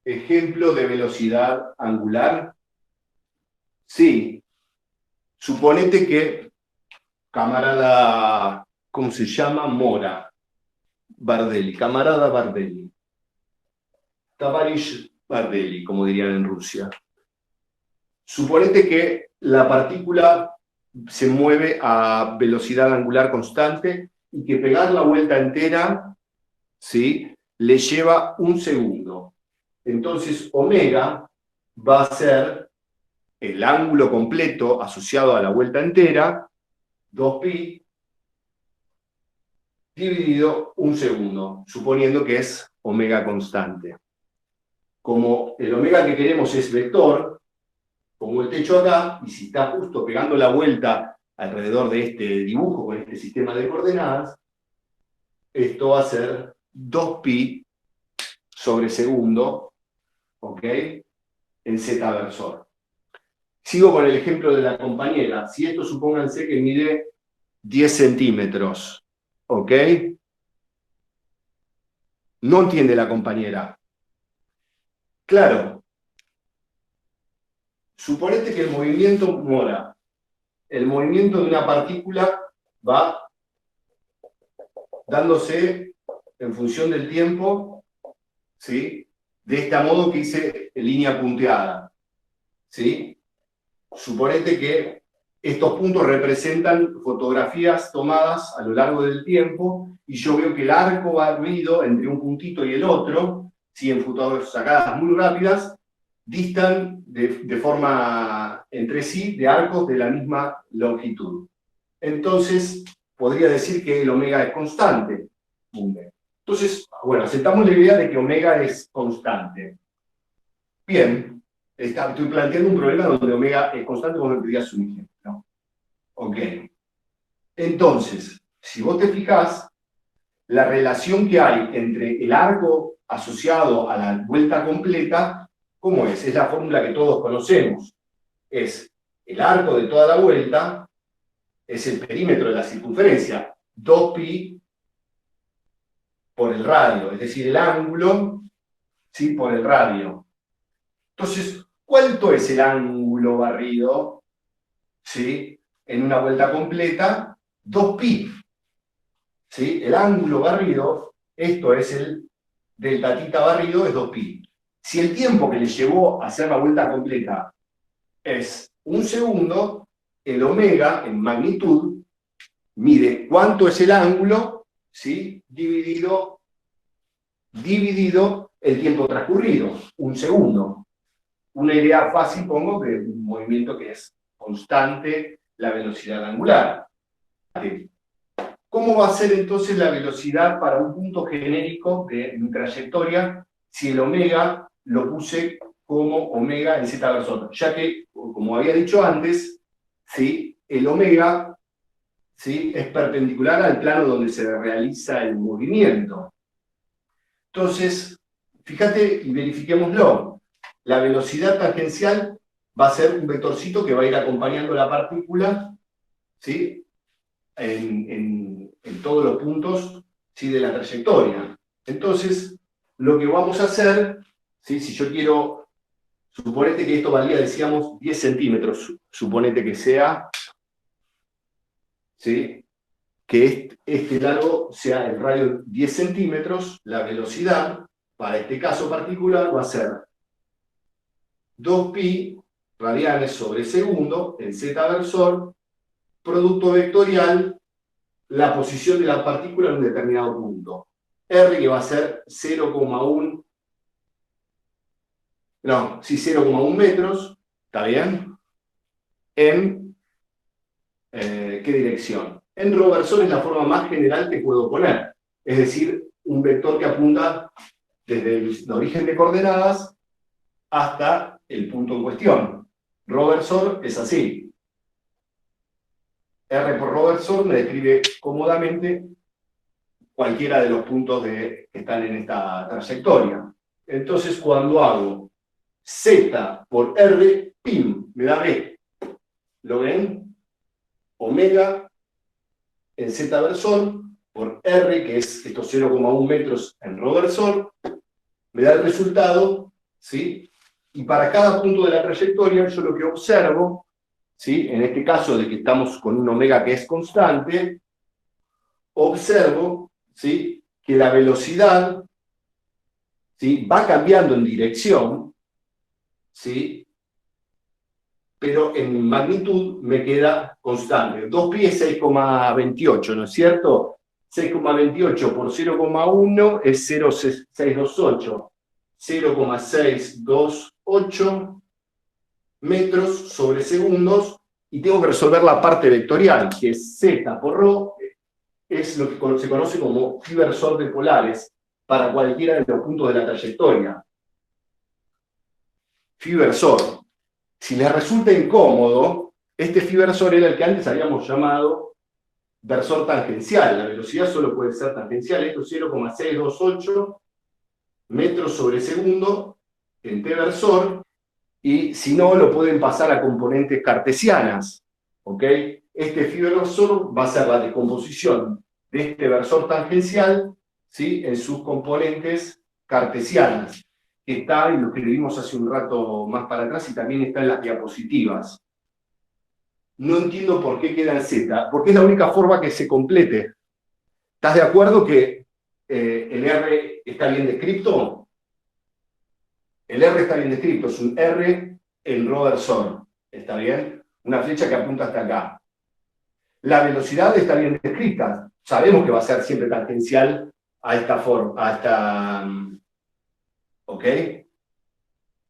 ejemplo de velocidad angular? Sí. Suponete que camarada, ¿cómo se llama? Mora. Bardelli, camarada Bardelli. Tavarish Bardelli, como dirían en Rusia. Suponete que la partícula se mueve a velocidad angular constante y que pegar la vuelta entera, ¿sí?, le lleva un segundo. Entonces, omega va a ser el ángulo completo asociado a la vuelta entera, 2pi, dividido un segundo, suponiendo que es omega constante. Como el omega que queremos es vector, pongo el techo acá, y si está justo pegando la vuelta alrededor de este dibujo, con este sistema de coordenadas, esto va a ser 2pi sobre segundo, ¿ok?, en z versor. Sigo con el ejemplo de la compañera. Si esto supónganse que mide 10 centímetros, ¿ok? No entiende la compañera. Claro, suponete que el movimiento mora. El movimiento de una partícula va dándose en función del tiempo, ¿sí?, de este modo que hice en línea punteada, ¿sí? Suponete que estos puntos representan fotografías tomadas a lo largo del tiempo y yo veo que el arco barrido entre un puntito y el otro, ¿sí?, en fotografías sacadas muy rápidas, distan de forma entre sí de arcos de la misma longitud. Entonces, podría decir que el omega es constante. Entonces, bueno, aceptamos la idea de que omega es constante. Bien, estoy planteando un problema donde omega es constante, vos me pedías un ejemplo, ¿no? Ok. Entonces, si vos te fijás, la relación que hay entre el arco asociado a la vuelta completa, ¿cómo es? Es la fórmula que todos conocemos. Es el arco de toda la vuelta, es el perímetro de la circunferencia, 2pi por el radio, es decir, el ángulo, ¿sí?, por el radio. Entonces, ¿cuánto es el ángulo barrido, ¿sí?, en una vuelta completa? 2pi. ¿Sí? El ángulo barrido, esto es el delta tita barrido, es 2pi. Si el tiempo que le llevó a hacer la vuelta completa es un segundo, el omega en magnitud mide cuánto es el ángulo, ¿sí?, dividido el tiempo transcurrido, un segundo. Una idea fácil, pongo, de un movimiento que es constante, la velocidad angular. ¿Cómo va a ser entonces la velocidad para un punto genérico de mi trayectoria si el omega lo puse como omega en z versor? Ya que, como había dicho antes, ¿sí?, el omega, ¿sí?, es perpendicular al plano donde se realiza el movimiento. Entonces, Fíjate y verifiquémoslo. La velocidad tangencial va a ser un vectorcito que va a ir acompañando la partícula, ¿sí? En todos los puntos, ¿sí? De la trayectoria. Entonces, lo que vamos a hacer, ¿sí? Si yo quiero, suponete que esto valía, decíamos, 10 centímetros, suponete que sea, ¿sí? Que este largo sea el radio 10 centímetros, la velocidad, para este caso particular, va a ser 2pi radianes sobre segundo, en z versor, producto vectorial, la posición de la partícula en un determinado punto. R que va a ser 0,1, no, sí, 0,1 metros, ¿está bien? ¿En qué dirección? En rho versor es la forma más general que puedo poner, es decir, un vector que apunta desde el origen de coordenadas hasta el punto en cuestión. Rho versor es así. R por rho versor me describe cómodamente cualquiera de los puntos que están en esta trayectoria. Entonces, cuando hago Z por R, ¡pim!, me da B. ¿Lo ven? Omega en Z versor por R, que es estos 0,1 metros en rho versor, me da el resultado, ¿sí? Y para cada punto de la trayectoria, yo lo que observo, ¿sí? En este caso de que estamos con un omega que es constante, observo, ¿sí? Que la velocidad, ¿sí? Va cambiando en dirección, ¿sí? Pero en magnitud me queda constante. 2pi es 6,28, ¿no es cierto? 6,28 por 0,1 es 0,628. 0,628 metros sobre segundos, y tengo que resolver la parte vectorial, que es z por rho, es lo que se conoce como phi versor de polares para cualquiera de los puntos de la trayectoria. Phi versor. Si les resulta incómodo, este phi versor era el que antes habíamos llamado versor tangencial. La velocidad solo puede ser tangencial. Esto es 0,628 metros sobre segundo en t versor, y si no, lo pueden pasar a componentes cartesianas. ¿Ok? Este phi versor va a ser la decomposición de este versor tangencial, ¿sí? En sus componentes cartesianas. Está, y lo escribimos hace un rato más para atrás, y también está en las diapositivas. No entiendo por qué queda en Z, porque es la única forma que se complete. ¿Estás de acuerdo que el R está bien descrito? El R está bien descrito, es un R en rho versor, ¿está bien? Una flecha que apunta hasta acá. La velocidad está bien descrita, sabemos que va a ser siempre tangencial a esta forma, ¿ok?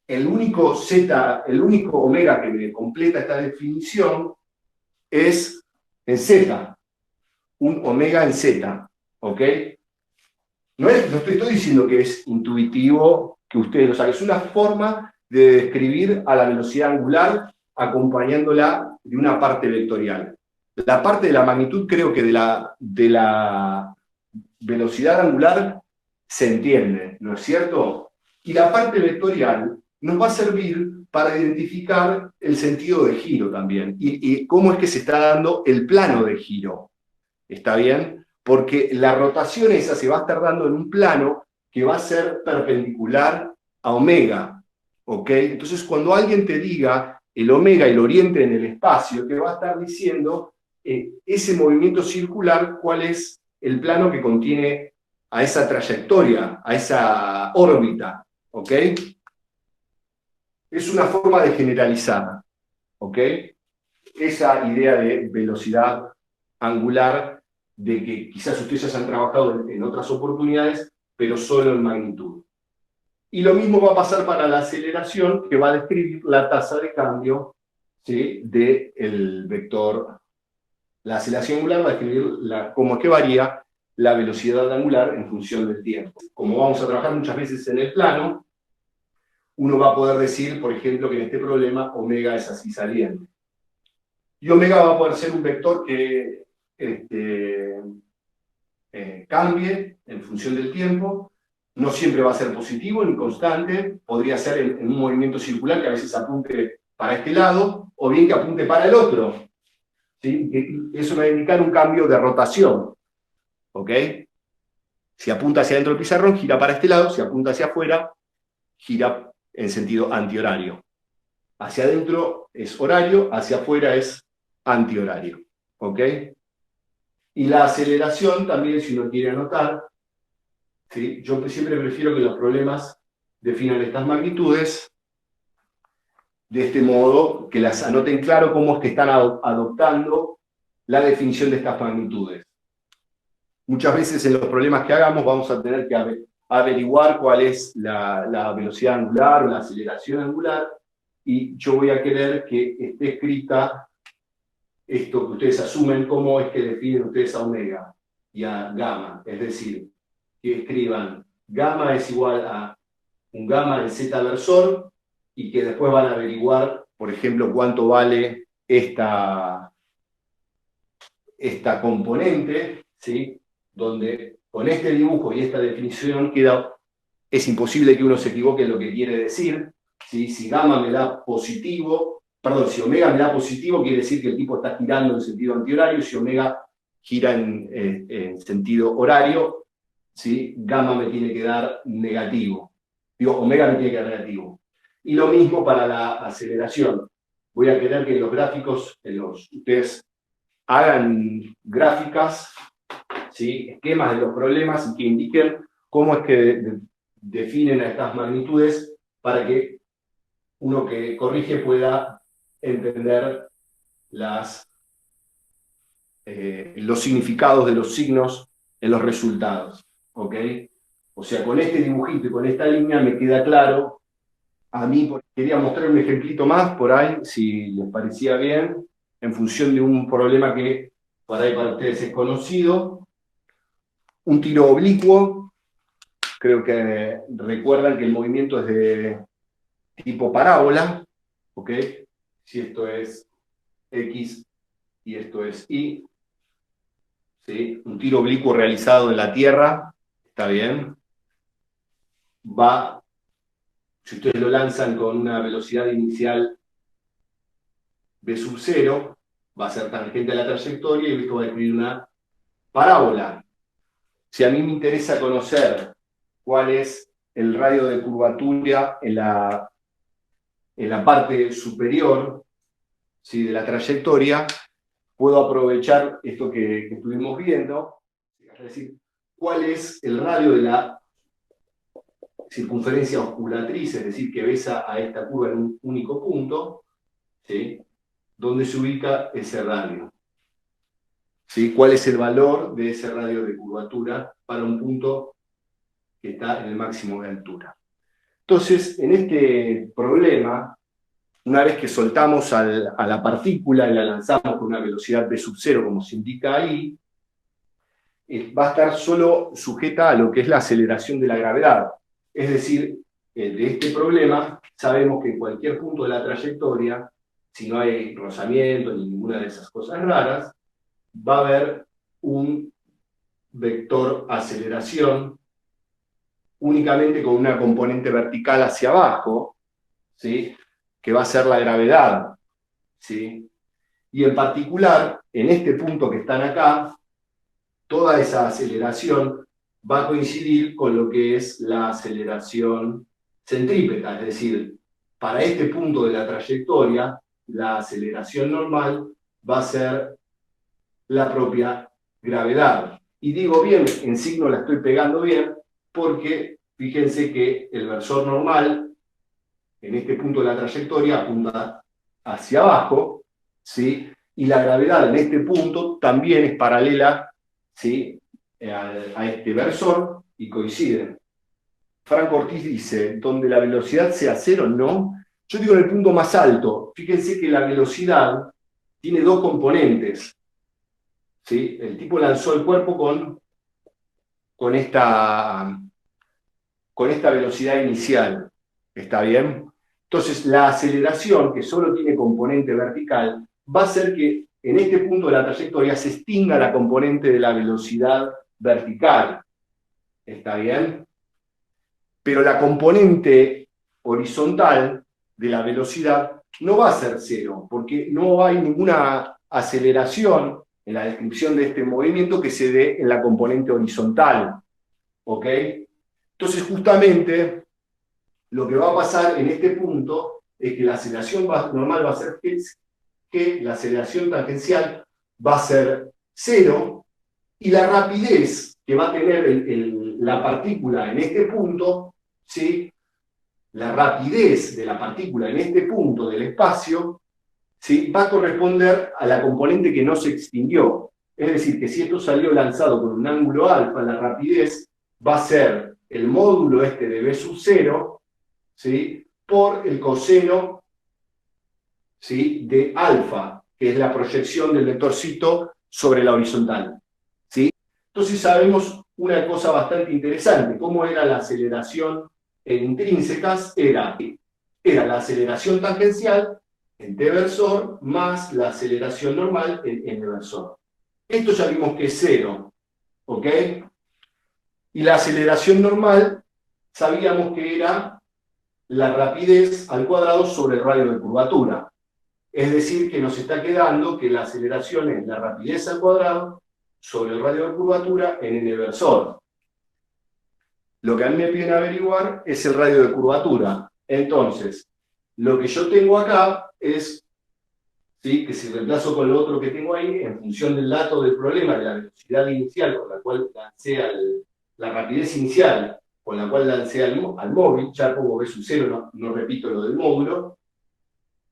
El único Z, el único omega que me completa esta definición es en Z, un omega en Z, ¿ok? No estoy diciendo que es intuitivo que ustedes lo saquen, es una forma de describir a la velocidad angular acompañándola de una parte vectorial. La parte de la magnitud, creo que de la velocidad angular se entiende, ¿no es cierto? Y la parte vectorial nos va a servir para identificar el sentido de giro también, y cómo es que se está dando el plano de giro. ¿Está bien? Porque la rotación esa se va a estar dando en un plano que va a ser perpendicular a omega. ¿Ok? Entonces, cuando alguien te diga el omega y el oriente en el espacio, te va a estar diciendo ese movimiento circular, cuál es el plano que contiene a esa trayectoria, a esa órbita. ¿Ok? Es una forma de generalizar. ¿Ok? Esa idea de velocidad angular, de que quizás ustedes ya han trabajado en otras oportunidades, pero solo en magnitud. Y lo mismo va a pasar para la aceleración, que va a describir la tasa de cambio, ¿sí?, del vector. La aceleración angular va a describir cómo es que varía la velocidad angular en función del tiempo. Como vamos a trabajar muchas veces en el plano, uno va a poder decir, por ejemplo, que en este problema omega es así saliente. Y omega va a poder ser un vector que cambie en función del tiempo, no siempre va a ser positivo ni constante, podría ser en un movimiento circular que a veces apunte para este lado, o bien que apunte para el otro. ¿Sí? Eso me va a indicar un cambio de rotación. ¿Ok? Si apunta hacia adentro del pizarrón, gira para este lado, si apunta hacia afuera, gira en sentido antihorario. Hacia adentro es horario, hacia afuera es antihorario. ¿Ok? Y la aceleración también, si uno quiere anotar, ¿sí? Yo siempre prefiero que los problemas definan estas magnitudes de este modo, que las anoten claro cómo es que están adoptando la definición de estas magnitudes. Muchas veces en los problemas que hagamos vamos a tener que averiguar cuál es la velocidad angular o la aceleración angular, y yo voy a querer que esté escrita esto que ustedes asumen, cómo es que definen ustedes a omega y a gamma, es decir, que escriban gamma es igual a un gamma en z versor, y que después van a averiguar, por ejemplo, cuánto vale esta componente, ¿sí? Donde con este dibujo y esta definición es imposible que uno se equivoque en lo que quiere decir. ¿Sí? Si gamma me da positivo, perdón, si omega me da positivo, quiere decir que el tipo está girando en sentido antihorario. Si omega gira en sentido horario, ¿sí? Gamma me tiene que dar negativo. Digo, omega me tiene que dar negativo. Y lo mismo para la aceleración. Voy a querer que en los gráficos, ustedes hagan gráficas, ¿sí? Esquemas de los problemas, y que indiquen cómo es que definen a estas magnitudes para que uno que corrige pueda entender los significados de los signos en los resultados. ¿Ok? O sea, con este dibujito y con esta línea me queda claro. A mí quería mostrar un ejemplito más por ahí, si les parecía bien, en función de un problema que por ahí para ustedes es conocido. Un tiro oblicuo. Creo que recuerdan que el movimiento es de tipo parábola. ¿Ok? Si esto es X y esto es Y. ¿Sí? Un tiro oblicuo realizado en la Tierra. ¿Está bien? Si ustedes lo lanzan con una velocidad inicial v sub 0, va a ser tangente a la trayectoria y esto va a describir una parábola. Si a mí me interesa conocer cuál es el radio de curvatura en la parte superior, ¿sí? De la trayectoria, puedo aprovechar esto que estuvimos viendo, es decir, cuál es el radio de la circunferencia osculatriz, es decir, que besa a esta curva en un único punto, ¿sí? ¿Dónde se ubica ese radio? ¿Sí? ¿Cuál es el valor de ese radio de curvatura para un punto que está en el máximo de altura? Entonces, en este problema, una vez que soltamos a la partícula y la lanzamos con una velocidad v sub 0, como se indica ahí, va a estar solo sujeta a lo que es la aceleración de la gravedad. Es decir, de este problema sabemos que en cualquier punto de la trayectoria, si no hay rozamiento ni ninguna de esas cosas raras, va a haber un vector aceleración únicamente con una componente vertical hacia abajo, ¿sí? Que va a ser la gravedad, ¿sí? Y en particular, en este punto que están acá, toda esa aceleración va a coincidir con lo que es la aceleración centrípeta, es decir, para este punto de la trayectoria, la aceleración normal va a ser la propia gravedad. Y digo bien, en signo la estoy pegando bien, porque fíjense que el versor normal, en este punto de la trayectoria, apunta hacia abajo, ¿sí? Y la gravedad en este punto también es paralela, ¿sí? a este versor, y coinciden. Franco Ortiz dice, donde la velocidad sea cero, no. Yo digo en el punto más alto. Fíjense que la velocidad tiene dos componentes, ¿sí? El tipo lanzó el cuerpo con esta velocidad inicial. ¿Está bien? Entonces, la aceleración, que solo tiene componente vertical, va a hacer que en este punto de la trayectoria se extinga la componente de la velocidad vertical. ¿Está bien? pero la componente horizontal de la velocidad no va a ser cero, porque no hay ninguna aceleración en la descripción de este movimiento que se dé en la componente horizontal. ¿Ok? Entonces, justamente, lo que va a pasar en este punto es que la aceleración normal va a ser que la aceleración tangencial va a ser cero, y la rapidez que va a tener la partícula en este punto, ¿sí? La rapidez de la partícula en este punto del espacio, ¿sí? Va a corresponder a la componente que no se extinguió. Es decir, que si esto salió lanzado con un ángulo alfa, la rapidez va a ser el módulo este de B sub 0, ¿sí? Por el coseno, ¿sí? De alfa, que es la proyección del vectorcito sobre la horizontal. ¿Sí? Entonces sabemos una cosa bastante interesante: cómo era la aceleración en intrínsecas. Era la aceleración tangencial en t versor más la aceleración normal en n versor. Esto ya vimos que es cero, ¿ok? Y la aceleración normal sabíamos que era la rapidez al cuadrado sobre el radio de curvatura. Es decir, que nos está quedando que la aceleración es la rapidez al cuadrado sobre el radio de curvatura en n versor. Lo que a mí me piden averiguar es el radio de curvatura. Entonces, lo que yo tengo acá es, ¿sí?, que si reemplazo con lo otro que tengo ahí, en función del dato del problema, de la velocidad inicial con la cual lancé la rapidez inicial con la cual lancé al móvil, ya pongo B sub 0, no repito lo del módulo,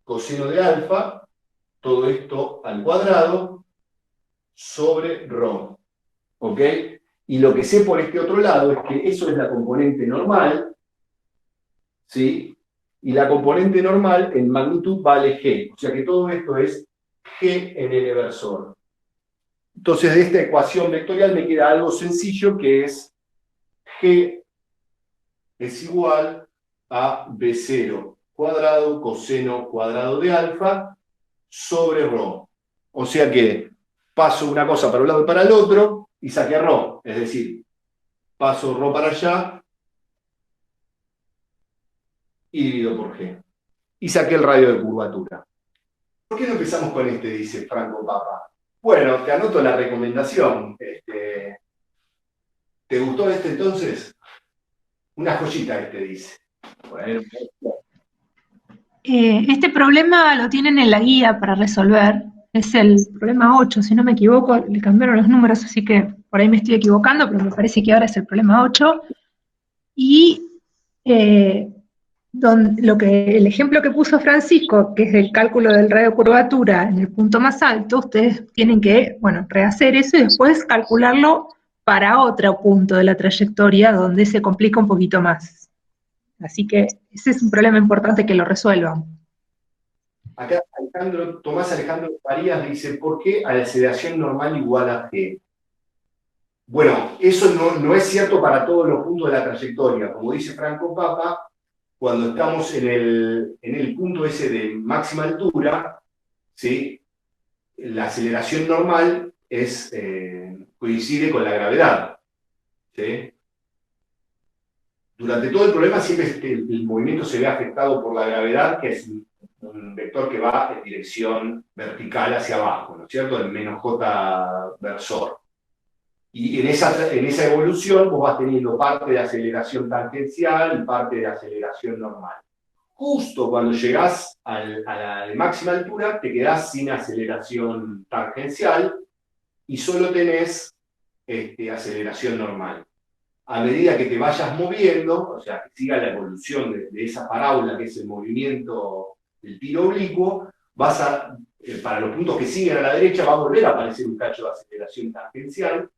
coseno de alfa, todo esto al cuadrado, sobre ρ. ¿Ok? Y lo que sé por este otro lado es que eso es la componente normal, ¿sí? Y la componente normal en magnitud vale g. O sea que todo esto es g en n versor. Entonces de esta ecuación vectorial me queda algo sencillo, que es g es igual a b0 cuadrado coseno cuadrado de alfa sobre ρ. O sea que paso una cosa para un lado y para el otro y saqué ρ. Es decir, paso ρ para allá y divido por g. Y saqué el radio de curvatura. ¿Por qué no empezamos con este?, dice Franco Papa. Bueno, te anoto la recomendación. ¿Te gustó este entonces? Una joyita este, dice. Bueno, Este problema lo tienen en la guía para resolver. Es el problema 8, si no me equivoco, le cambiaron los números, así que por ahí me estoy equivocando, pero me parece que ahora es el problema 8. Y el ejemplo que puso Francisco, que es el cálculo del radio de curvatura en el punto más alto, ustedes tienen que, bueno, rehacer eso y después calcularlo para otro punto de la trayectoria donde se complica un poquito más. Así que ese es un problema importante que lo resuelvan. acá Tomás Alejandro Farías dice: ¿por qué aceleración normal igual a g? Bueno, eso no es cierto para todos los puntos de la trayectoria. Como dice Franco Papa, cuando estamos en el punto ese de máxima altura, ¿sí?, la aceleración normal coincide con la gravedad. ¿Sí? Durante todo el problema siempre el movimiento se ve afectado por la gravedad, que es un vector que va en dirección vertical hacia abajo, ¿no es cierto?, el menos j versor. Y en esa evolución vos vas teniendo parte de aceleración tangencial y parte de aceleración normal. Justo cuando llegás a la de máxima altura, te quedás sin aceleración tangencial y solo tenés aceleración normal. A medida que te vayas moviendo, o sea, que siga la evolución de esa parábola, que es el movimiento del tiro oblicuo, para los puntos que siguen a la derecha va a volver a aparecer un cacho de aceleración tangencial,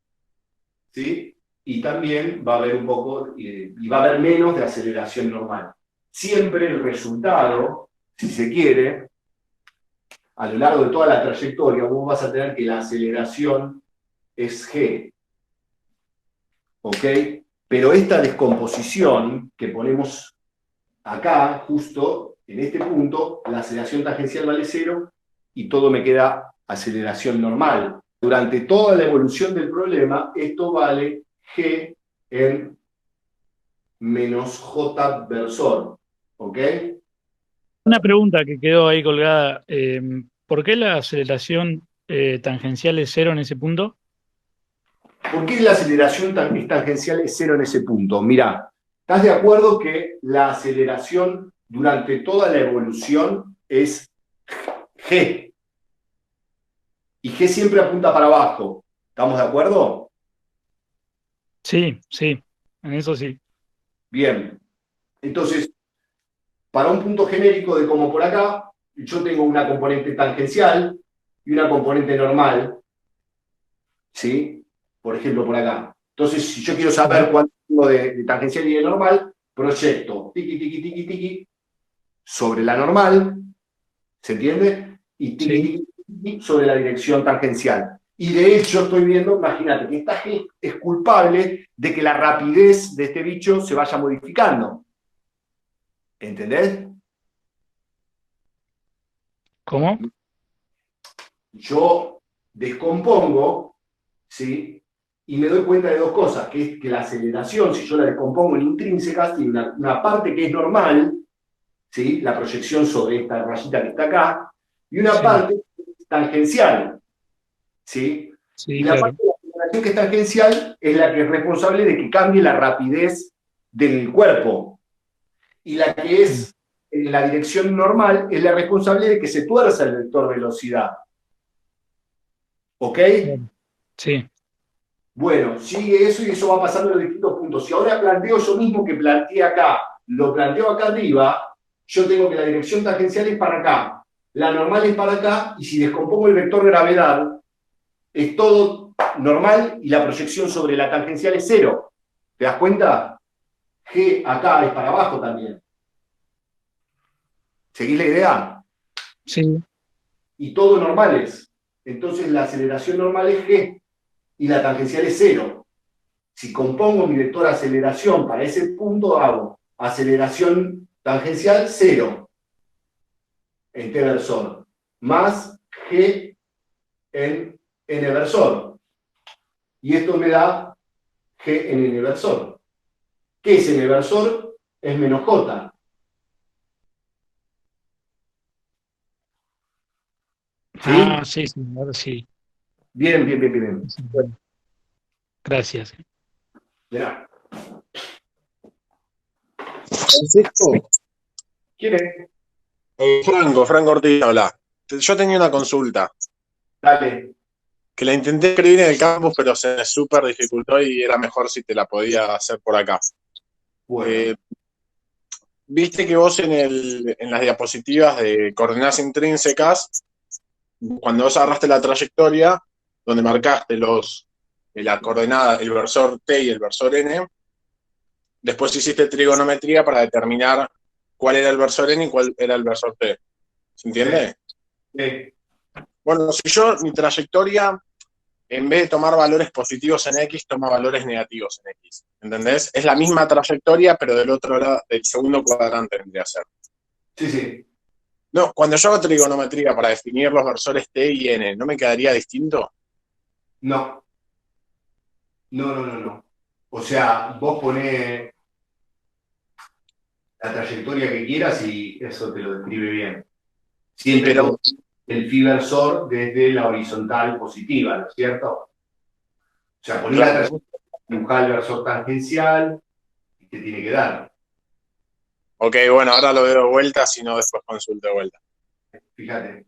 ¿sí? Y también va a haber un poco, y va a haber menos de aceleración normal. Siempre el resultado, si se quiere, a lo largo de toda la trayectoria, vos vas a tener que la aceleración es g. ¿Ok? Pero esta descomposición que ponemos acá, justo en este punto, la aceleración tangencial vale 0 y todo me queda aceleración normal. Durante toda la evolución del problema, esto vale g en menos J versor. ¿Ok? Una pregunta que quedó ahí colgada. ¿Por qué la aceleración tangencial es cero en ese punto? ¿Por qué la aceleración tangencial es cero en ese punto? Mirá, ¿estás de acuerdo que la aceleración durante toda la evolución es G? Y G siempre apunta para abajo. ¿Estamos de acuerdo? Sí, sí, en eso sí. Bien. Entonces, para un punto genérico de como por acá, yo tengo una componente tangencial y una componente normal, ¿sí? Por ejemplo, por acá. Entonces, si yo quiero saber cuánto tengo de tangencial y de normal, proyecto tiqui, tiqui, tiqui, tiqui sobre la normal, ¿se entiende? Y tiqui, Sí. tiqui, tiqui sobre la dirección tangencial. Y de hecho estoy viendo, imagínate, que esta G es culpable de que la rapidez de este bicho se vaya modificando. ¿Entendés? ¿Cómo? Yo descompongo, ¿sí? Y me doy cuenta de dos cosas, que es que la aceleración, si yo la descompongo en intrínsecas, tiene una parte que es normal, ¿sí? La proyección sobre esta rayita que está acá, y una Sí, parte que es tangencial, ¿sí? Y sí, la parte claro. de la aceleración que es tangencial es la que es responsable de que cambie la rapidez del cuerpo, y la que Mm, es en la dirección normal es la responsable de que se tuerza el vector velocidad. ¿Ok? claro. Sí, Bueno, sigue eso y eso va pasando en los distintos puntos. Si ahora planteo yo mismo que planteé acá, lo planteo acá arriba, yo tengo que la dirección tangencial es para acá, la normal es para acá, y si descompongo el vector gravedad, es todo normal y la proyección sobre la tangencial es cero. ¿Te das cuenta? G acá es para abajo también. ¿Seguís la idea? sí. Y todo normales. Entonces la aceleración normal es G y la tangencial es cero. Si compongo mi vector aceleración para ese punto, hago aceleración tangencial cero en t versor, más g en n versor. Y esto me da g en n versor. ¿Qué es n versor? Es menos j. ¿Sí? Ah, sí, sí, ahora sí. Bien, bien, bien, bien. Sí, Bueno, gracias. mirá. Francisco, ¿Quién es? Franco Ortiz habla. Yo tenía una consulta, Dale. que la intenté escribir en el campus, pero se me súper dificultó y era mejor si te la podía hacer por acá. Bueno, Eh, Viste que vos en las diapositivas de coordenadas intrínsecas, cuando vos agarraste la trayectoria, donde marcaste la coordenada, el versor T y el versor N, después hiciste trigonometría para determinar cuál era el versor N y cuál era el versor T. ¿Se sí, entiende? sí. Bueno, si yo mi trayectoria en vez de tomar valores positivos en X, toma valores negativos en X. ¿Entendés? Es la misma trayectoria, pero del otro lado, del segundo cuadrante vendría a ser. Sí, sí. No, cuando yo hago trigonometría para definir los versores T y N, ¿no me quedaría distinto? No, no, no, no, no. O sea, vos ponés la trayectoria que quieras y eso te lo describe bien. Siempre Pero, todo el fibersor desde la horizontal positiva, ¿no es cierto? O sea, poner la claro. trayectoria, dibujar el versor tangencial y te tiene que dar. Ok, bueno, ahora lo veo de vuelta, si no después consulto de vuelta. Fíjate,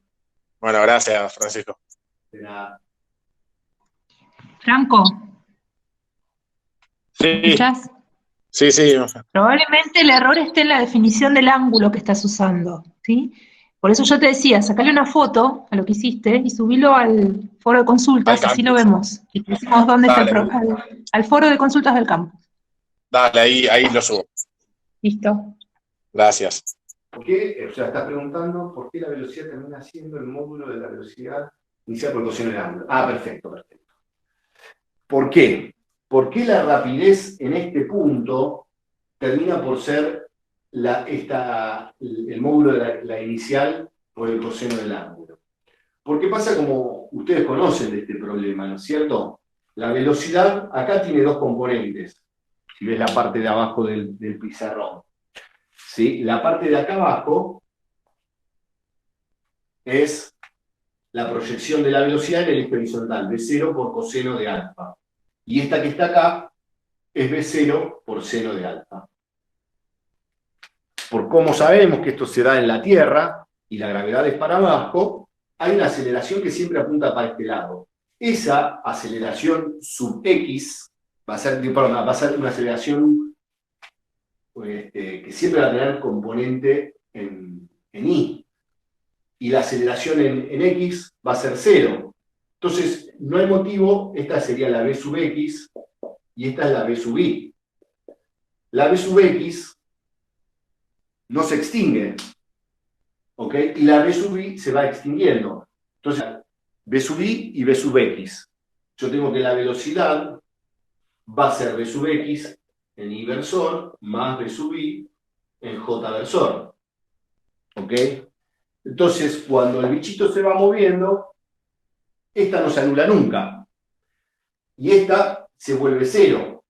Bueno, gracias, Francisco. de nada. Franco, ¿me Sí, escuchás? sí, sí. Probablemente el error esté en la definición del ángulo que estás usando, ¿sí? Por eso yo te decía, sacale una foto a lo que hiciste y subilo al foro de Al consultas, así lo campus. vemos. Y te decimos dónde está Dale, al foro de consultas del campus. dale, ahí lo subo. ¿Listo? Gracias. ¿Por qué? O sea, estás preguntando por qué la velocidad termina siendo el módulo de la velocidad inicial por coseno del ángulo. Ah, perfecto, perfecto. ¿Por qué? ¿Por qué la rapidez en este punto termina por ser el módulo de la inicial por el coseno del ángulo? Porque pasa como ustedes conocen de este problema, ¿no es cierto? La velocidad acá tiene dos componentes. si ves la parte de abajo del pizarrón. ¿Sí? La parte de acá abajo es la proyección de la velocidad en el eje horizontal, B0 por coseno de alfa. Y esta que está acá es B0 por seno de alfa. Por cómo sabemos que esto se da en la Tierra y la gravedad es para abajo, hay una aceleración que siempre apunta para este lado. Esa aceleración sub X va a ser una aceleración que siempre va a tener componente en Y. Y la aceleración en X va a ser 0. Entonces, no hay motivo, esta sería la B sub X y esta es la B sub Y. La B sub X no se extingue, ¿ok? Y la B sub Y se va extinguiendo. Entonces, B sub Y y B sub X. Yo tengo que la velocidad va a ser B sub X en Y versor más B sub Y en J versor, ¿ok? Entonces, cuando el bichito se va moviendo, esta no se anula nunca. Y esta se vuelve 0.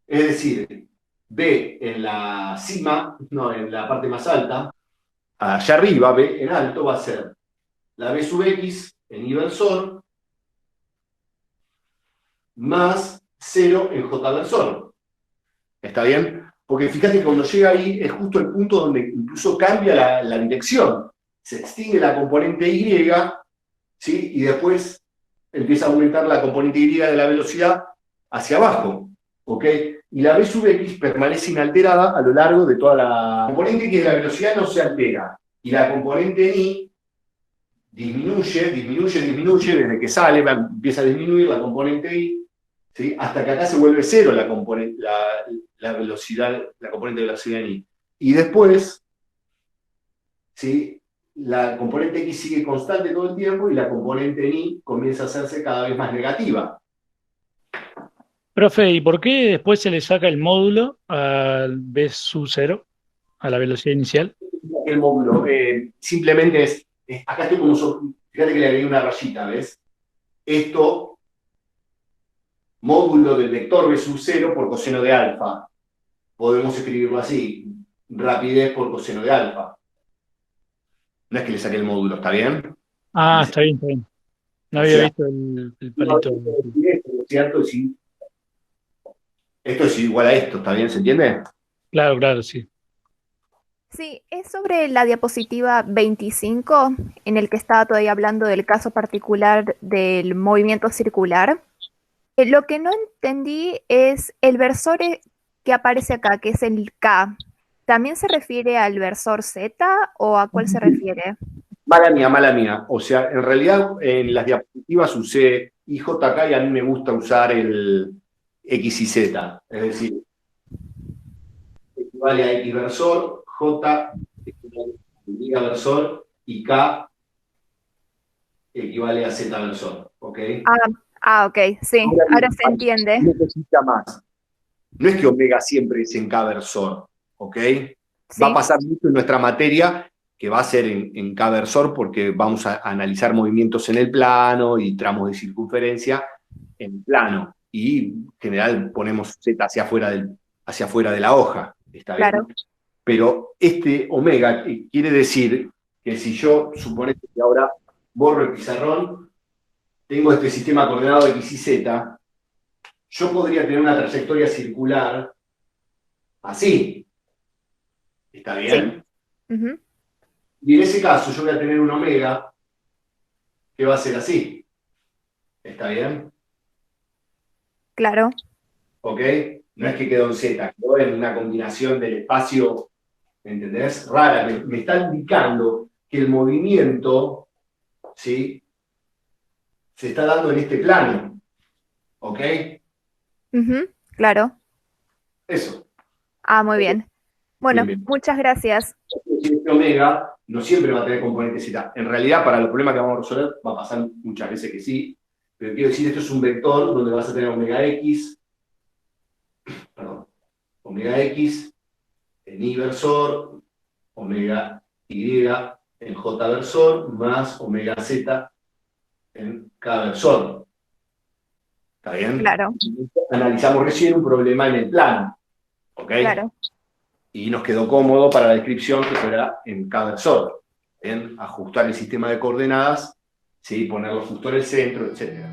Es decir, B en la cima, no, en la parte más alta, allá arriba, B en alto, va a ser la B sub X en Y versor más 0 en J versor. ¿Está bien? Porque fíjate que cuando llega ahí es justo el punto donde incluso cambia la dirección. Se extingue la componente Y, ¿sí? Y después empieza a aumentar la componente Y de la velocidad hacia abajo, ¿ok? Y la B sub X permanece inalterada a lo largo de toda la componente que de la velocidad no se altera. Y la componente Y disminuye desde que sale, empieza a disminuir la componente Y, ¿sí? Hasta que acá se vuelve 0 la velocidad, la componente de velocidad en Y. Y después, ¿sí? La componente X sigue constante todo el tiempo y la componente en Y comienza a hacerse cada vez más negativa. Profe, ¿y por qué después se le saca el módulo al B sub 0, a la velocidad inicial? El módulo, simplemente acá estoy como, fíjate que le agregué una rayita, ¿ves? Esto, módulo del vector B sub 0 por coseno de alfa. Podemos escribirlo así, rapidez por coseno de alfa. No es que le saque el módulo, ¿está bien? Ah, está bien, está bien. No O había sea, visto el palito. ¿cierto? Sí. Esto es igual a esto, ¿está bien? ¿Se entiende? Claro, claro, sí. Sí, es sobre la diapositiva 25, en el que estaba todavía hablando del caso particular del movimiento circular. Lo que no entendí es el versor que aparece acá, que es el K. ¿También se refiere al versor Z o a cuál se refiere? Mala mía. O sea, en realidad en las diapositivas usé IJK y a mí me gusta usar el X y Z. Es decir, equivale a X versor, J equivale a Y versor y K equivale a Z versor. ¿Ok? Ok, sí, ahora se entiende. Necesita más. No es que omega siempre es en K versor. ¿Ok? Sí. Va a pasar mucho en nuestra materia que va a ser en K versor porque vamos a analizar movimientos en el plano y tramos de circunferencia en el plano. Y en general ponemos Z hacia afuera de la hoja. ¿Está bien? Claro. Pero este omega quiere decir que si yo, suponete que ahora borro el pizarrón, tengo este sistema coordenado X y Z, yo podría tener una trayectoria circular así. ¿Está bien? Sí. Uh-huh. Y en ese caso yo voy a tener un omega que va a ser así. ¿Está bien? Claro. ¿Ok? No es que quedó en Z, quedó en una combinación del espacio, ¿me entendés? Rara, me está indicando que el movimiento, ¿sí? Se está dando en este plano. ¿Ok? Uh-huh. Claro. Eso. Muy bien. Bueno, Bien. muchas gracias. Este omega no siempre va a tener componente Z. En realidad, para los problemas que vamos a resolver, va a pasar muchas veces que sí, pero quiero decir, esto es un vector donde vas a tener omega X en Y versor, omega Y en J versor, más omega Z en K versor. ¿Está bien? Claro. Analizamos recién un problema en el plano, ¿ok? Claro. Y nos quedó cómodo para la descripción que fuera en K-versor. Ajustar el sistema de coordenadas, ¿sí? Ponerlo justo en el centro, etc.